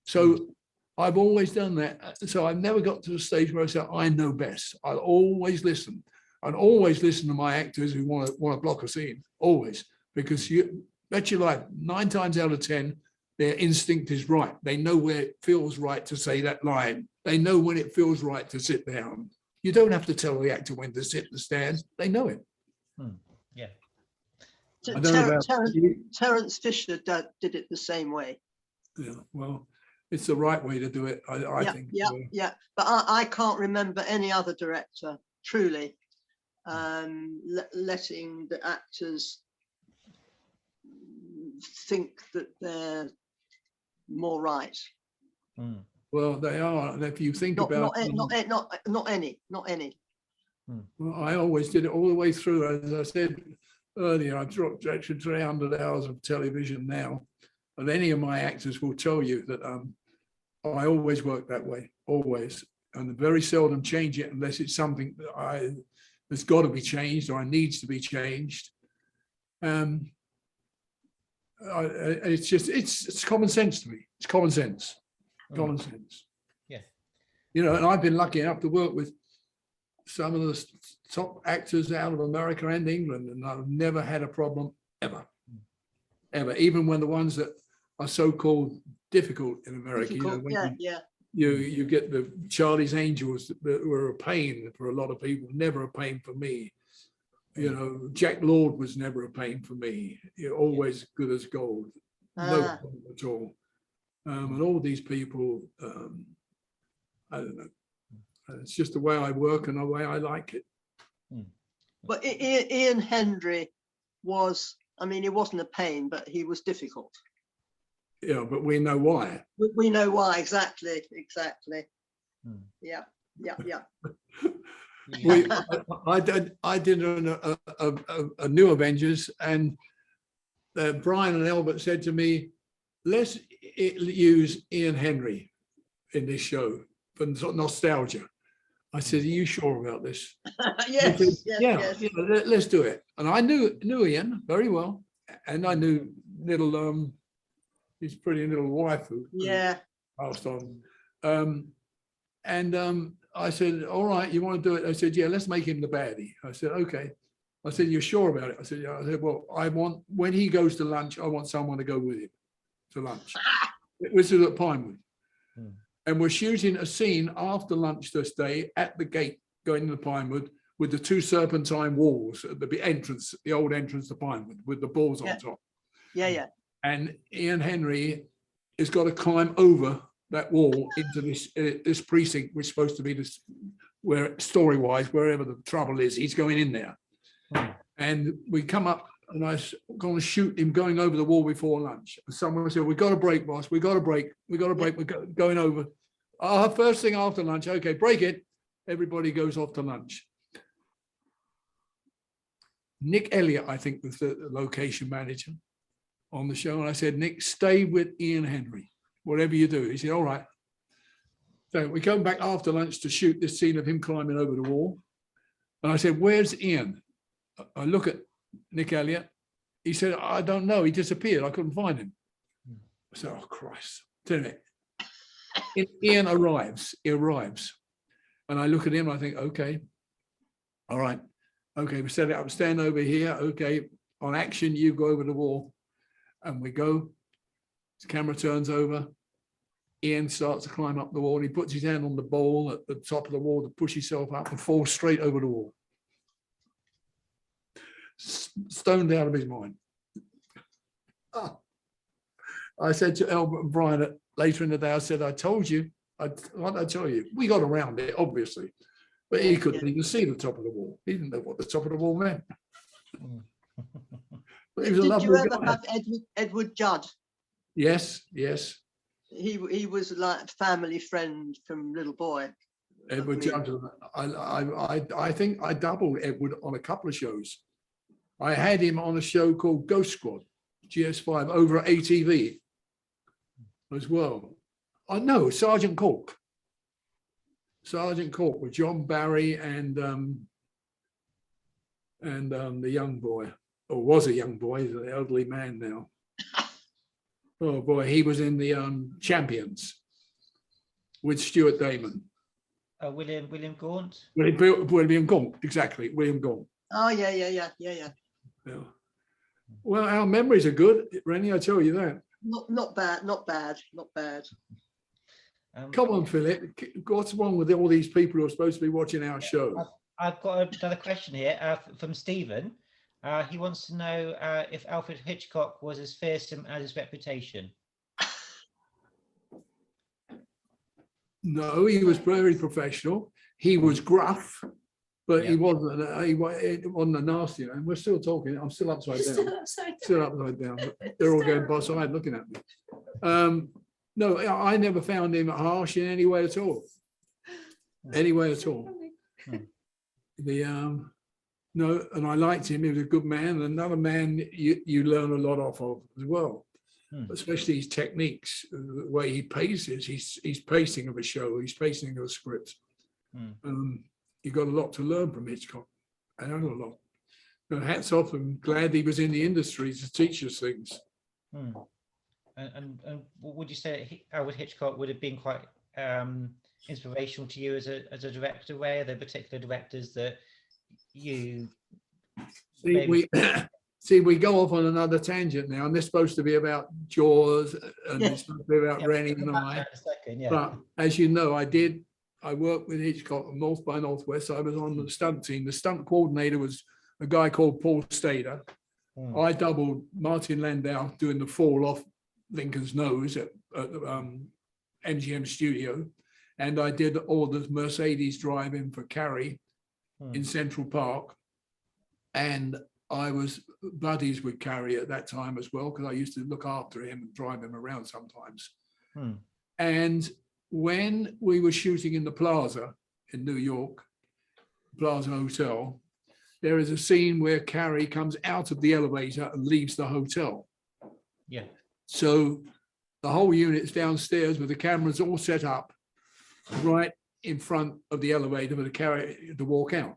So I've always done that. So I've never got to a stage where I say, I know best. I'll always listen. I'd always listen to my actors who want to block a scene, always, because you bet your life, 9 times out of 10, their instinct is right. They know where it feels right to say that line. They know when it feels right to sit down. You don't have to tell the actor when to sit and stand. They know it. Yeah. Terence Fisher did it the same way. Yeah, well, it's the right way to do it, I think. Yeah. But I can't remember any other director, truly, letting the actors think that they're more right. Well, they are. If you think about not any. Well, I always did it all the way through. As I said earlier, I've directed 300 hours of television now, and any of my actors will tell you that I always work that way, always, and very seldom change it unless it's something that that's got to be changed or needs to be changed. It's common sense to me. It's common sense. Common sense. Yeah. You know, and I've been lucky enough to work with some of the top actors out of America and England, and I've never had a problem ever. Even when the ones that are so-called difficult in America, Difficult, you know, yeah. you get the Charlie's Angels that were a pain for a lot of people, never a pain for me. You know, Jack Lord was never a pain for me. You're always good as gold, no problem at all. And all these people, I don't know. It's just the way I work and the way I like it. But Ian Hendry was, I mean, he wasn't a pain, but he was difficult. Yeah, but we know why. We know why, exactly. Yeah. I did a new Avengers, and Brian and Albert said to me, let's use Ian Hendry in this show for nostalgia. I said, are you sure about this? Yes, said, yes. Let's do it. And I knew Ian very well, and I knew little his pretty little wife who passed on. I said, all right, you want to do it? I said, yeah, let's make him the baddie. I said, okay. I said, you're sure about it? I said, yeah. I said, well, I want, when he goes to lunch, I want someone to go with him to lunch. This is at Pinewood. And we're shooting a scene after lunch this day at the gate going to Pinewood with the two serpentine walls at the entrance, the old entrance to Pinewood with the balls on top. Yeah. And Ian Hendry has got to climb over that wall into this precinct, which is supposed to be this, where story-wise, wherever the trouble is, he's going in there. And we come up, and I was going to shoot him going over the wall before lunch. And someone said, "We got a break, boss. We got a break. We're going over." First thing after lunch. Okay, break it. Everybody goes off to lunch. Nick Elliott, I think, was the location manager on the show, and I said, "Nick, stay with Ian Hendry, whatever you do." He said, "All right." So we come back after lunch to shoot this scene of him climbing over the wall. And I said, "Where's Ian?" I look at Nick Elliott. He said, "I don't know. He disappeared. I couldn't find him." I said, "Oh, Christ." Tell me. Ian arrives. He arrives. And I look at him and I think, okay, all right. Okay, we set it up, stand over here. Okay, on action, you go over the wall. And we go. The camera turns over. Ian starts to climb up the wall, and he puts his hand on the bowl at the top of the wall to push himself up and falls straight over the wall. Stoned out of his mind. I said to Albert and Brian later in the day, I said, "I told you, what did I tell you?" We got around it, obviously, but he couldn't even see the top of the wall. He didn't know what the top of the wall meant. But he was a lovely guy. Did you ever have Edward Judd? Yes. He was like a family friend from little boy. Edward Judd. I think I doubled Edward on a couple of shows. I had him on a show called Ghost Squad, GS5, over at ATV as well. I know Sergeant Cork with John Barry and the young boy, or was a young boy, he's an elderly man now. Oh boy, he was in the Champions with Stuart Damon. William Gaunt. William Gaunt, exactly. William Gaunt. Oh yeah. Yeah. Well, our memories are good, Renée, I tell you that. Not bad. Come on, Philip. What's wrong with all these people who are supposed to be watching our show? I've got another question here from Stephen. He wants to know if Alfred Hitchcock was as fearsome as his reputation. No, he was very professional. He was gruff, but he wasn't a nasty man. We're still talking. I'm still upside down. Still upside down. They're all going boss-eyed looking at me. No, I never found him harsh in any way at all. No, and I liked him. He was a good man. Another man you learn a lot off of as well. especially his techniques, the way he paces. He's pacing of a show. He's pacing of a script. You got a lot to learn from Hitchcock. I know a lot. And hats off, and glad he was in the industry to teach us things. And would you say Alfred Hitchcock would have been quite inspirational to you as a director, Ray? Are there particular directors that you see, we go off on another tangent now, and this is supposed to be about Jaws, and it's supposed to be about Renée and I. But as you know, I worked with Hitchcock on North by Northwest. I was on the stunt team. The stunt coordinator was a guy called Paul Stader. I doubled Martin Landau doing the fall off Lincoln's nose at MGM studio. And I did all the Mercedes drive-in for Carrie in Central Park. And I was buddies with Carrie at that time as well, because I used to look after him and drive him around sometimes. And when we were shooting in the Plaza in New York, Plaza Hotel, there is a scene where Carrie comes out of the elevator and leaves the hotel. Yeah. So the whole unit's downstairs with the cameras all set up right in front of the elevator for the Carrie to walk out.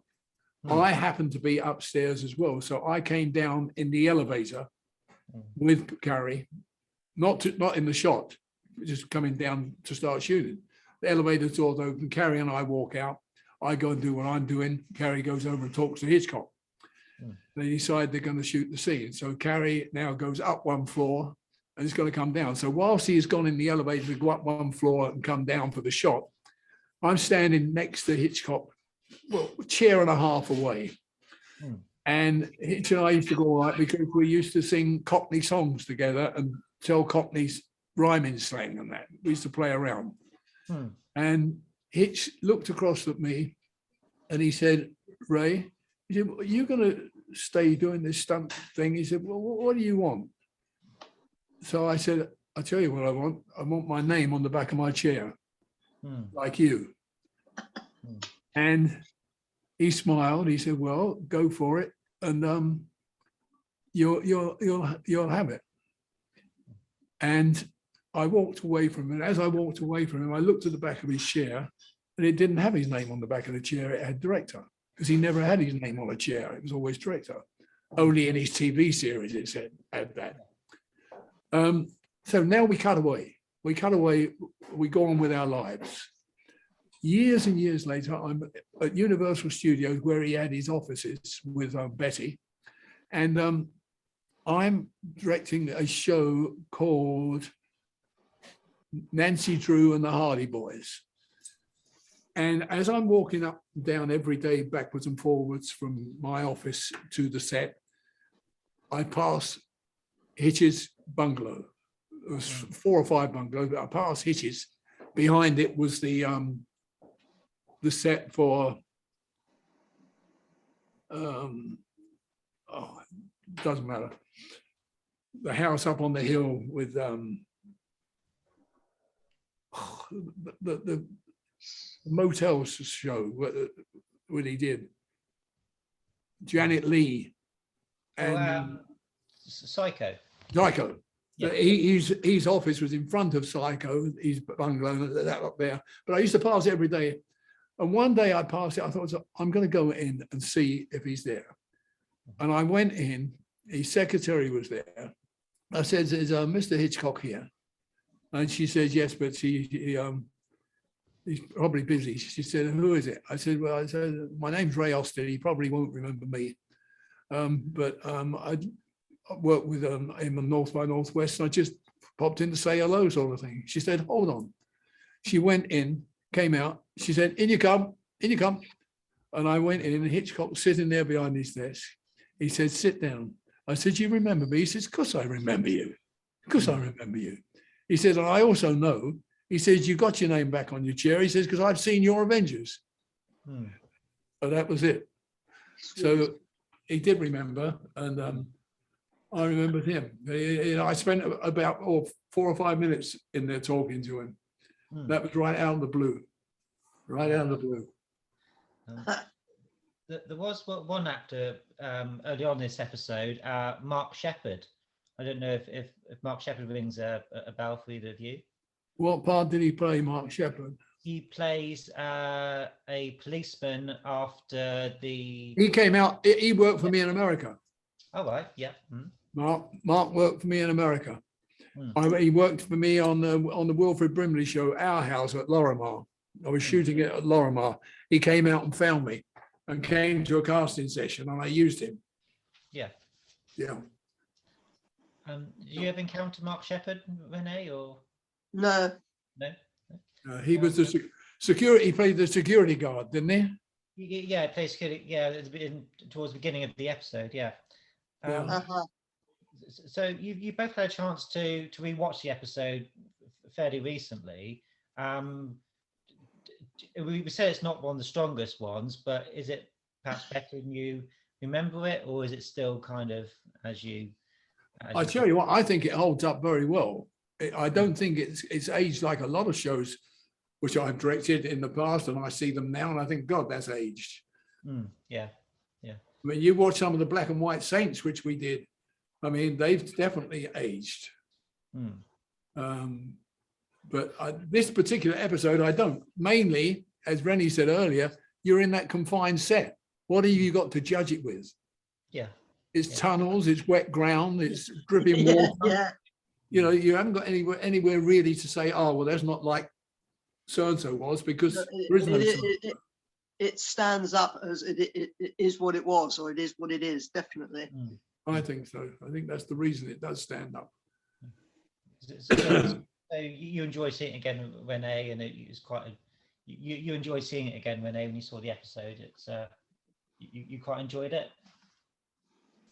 I happened to be upstairs as well. So I came down in the elevator with Carrie, not in the shot, just coming down to start shooting. The elevator doors open, Carrie and I walk out. I go and do what I'm doing. Carrie goes over and talks to Hitchcock. They decide they're going to shoot the scene. So Carrie now goes up one floor and it's going to come down. So whilst he's gone in the elevator to go up one floor and come down for the shot, I'm standing next to Hitchcock, well, a chair and a half away. And Hitch and I used to go all right because we used to sing Cockney songs together and tell Cockney's rhyming slang and that. We used to play around. And Hitch looked across at me and he said, Ray, he said, are you going to stay doing this stunt thing? He said, well, what do you want? So I said, I'll tell you what I want. I want my name on the back of my chair, like you. And he smiled. He said, well, go for it. And you'll have it. And I walked away from him. As I walked away from him, I looked at the back of his chair and it didn't have his name on the back of the chair. It had director, because he never had his name on a chair. It was always director. Only in his TV series it said had that. So now we cut away. We go on with our lives. Years and years later, I'm at Universal Studios where he had his offices with Betty. And I'm directing a show called Nancy Drew and the Hardy Boys. And as I'm walking up and down every day, backwards and forwards from my office to the set, I pass Hitch's bungalow. It was 4 or 5 bungalows, but I passed Hitch's. Behind it was the set for, it doesn't matter. The house up on the hill with the motels show what he did. Janet Leigh and Psycho. Psycho. Yeah. His office was in front of Psycho, his bungalow, that up there. But I used to pass it every day. And one day I passed it, I thought, I'm going to go in and see if he's there. And I went in, his secretary was there. I said, is Mr. Hitchcock here? And she said, yes, but he's probably busy. She said, who is it? I said, well, my name's Ray Austin. He probably won't remember me. But I worked with him on North by Northwest, and I just popped in to say hello, sort of thing. She said, hold on. She went in, came out. She said, in you come, in you come. And I went in, and Hitchcock was sitting there behind his desk. He said, sit down. I said, you remember me? He says, of course I remember you. Of course I remember you. He said, and I also know, he says, you got your name back on your chair. He says, because I've seen your Avengers. And that was it. So he did remember, and I remembered him. I spent about 4 or 5 minutes in there talking to him. That was right out of the blue. Right out of the blue. There was one actor early on in this episode, Mark Sheppard, I don't know if Mark Sheppard rings a bell for either of you. What part did he play, Mark Sheppard? He plays a policeman after the. He came out, he worked for me in America. Oh, right, yeah. Mm. Mark worked for me in America. He worked for me on the Wilfred Brimley show, Our House at Lorimar. I was shooting it at Lorimar. He came out and found me and came to a casting session, and I used him. Yeah. Yeah. Did you ever encounter Mark Sheppard, Renee, or No, no? He was the security. He played the security guard, didn't he? Yeah, it plays security. Yeah, towards the beginning of the episode. Yeah. So you both had a chance to rewatch the episode fairly recently. We say it's not one of the strongest ones, but is it perhaps better than you remember it, or is it still kind of as you? I tell you what, I think it holds up very well. I don't think it's aged like a lot of shows which I've directed in the past, and I see them now, and I think, God, that's aged. Yeah. I mean, you watch some of the Black and White Saints, which we did. I mean, they've definitely aged. But this particular episode, I don't. Mainly, as Rennie said earlier, you're in that confined set. What have you got to judge it with? Yeah. It's tunnels, it's wet ground, it's dripping water. yeah. You know, you haven't got anywhere really to say, oh, well, that's not like so-and-so was, because there is no so-and-so. It stands up as it is what it was, or it is what it is, definitely. I think so. I think that's the reason it does stand up. So you enjoy seeing it again, Renee, and it's quite you enjoyed seeing it again, Renee, when you saw the episode. It's you quite enjoyed it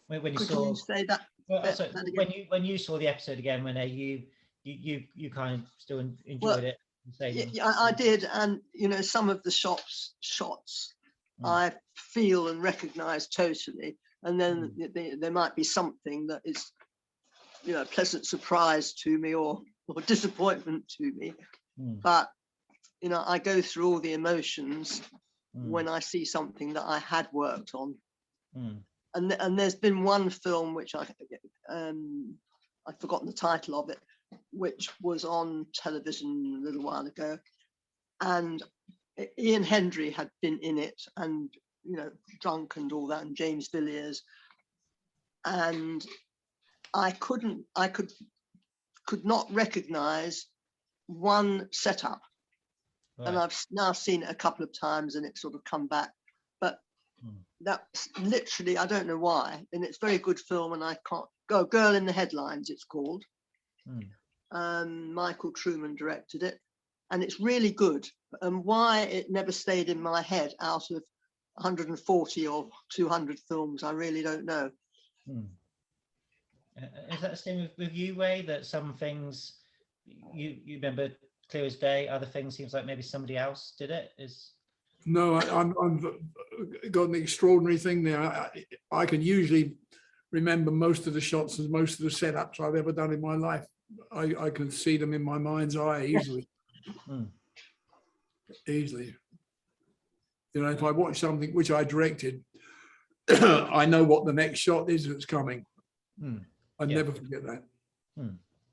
when you saw. You say that? So when you saw the episode again, Renee, you kind of still enjoyed it. Yeah, I did, and you know, some of the shots I feel and recognize totally, and then there might be something that is, you know, a pleasant surprise to me or disappointment to me, but you know, I go through all the emotions when I see something that I had worked on, and there's been one film which I've forgotten the title of it, which was on television a little while ago, and Ian Hendry had been in it, and you know, drunk and all that, and James Villiers, and I could not recognize one setup, and I've now seen it a couple of times, and it's sort of come back, but that's literally, I don't know why, and it's a very good film, and I can't go. Girl in the Headlines, it's called. Michael Truman directed it, and it's really good. And why it never stayed in my head out of 140 or 200 films, I really don't know. Is that the same with you, Ray? That some things you remember clear as day, other things seems like maybe somebody else did it? No, I'm got an extraordinary thing there. I can usually remember most of the shots and most of the setups I've ever done in my life. I can see them in my mind's eye easily. Easily. You know, if I watch something which I directed, I know what the next shot is that's coming. I never forget that.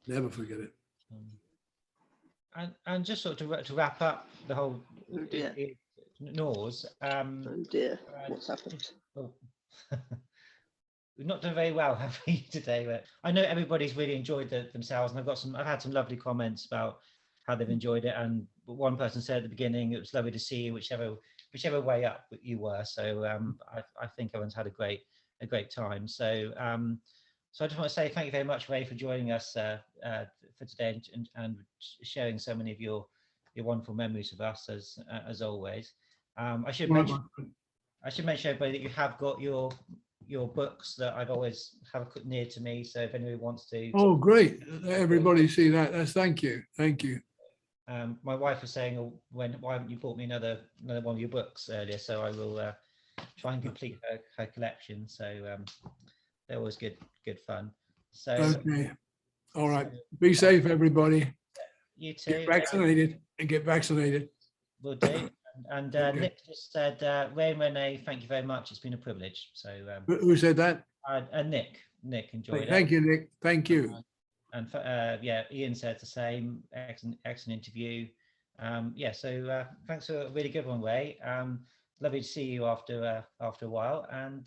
Never forget it. And just sort of to wrap up the whole Gnaws. Oh dear, what's happened? We've not done very well, have we, today? But I know everybody's really enjoyed themselves, and I've had some lovely comments about how they've enjoyed it. And one person said at the beginning, it was lovely to see you, whichever way up you were. So I think everyone's had a great time. So so I just want to say thank you very much, Ray, for joining us for today and sharing so many of your wonderful memories with us as always. I should mention everybody that you have got your books that I've always have near to me. So if anybody wants to. Oh, great! Everybody see that? That's thank you. My wife was saying, "Oh, why haven't you bought me another one of your books earlier?" So I will try and complete her collection. So they're always good fun. So okay, all right. Be safe, everybody. You too. Get vaccinated. Will do. And Okay. Nick just said, Ray and Renee, thank you very much. It's been a privilege. So Who said that? Nick Nick enjoyed it. Thank you, Nick. Thank you. And yeah, Ian said the same. Excellent interview. Yeah, so thanks for a really good one, Ray. Lovely to see you after a while, and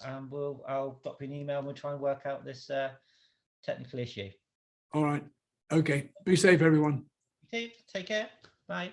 I'll drop you an email and we'll try and work out this technical issue. All right. Okay. Be safe, everyone. You too. Take care. Bye.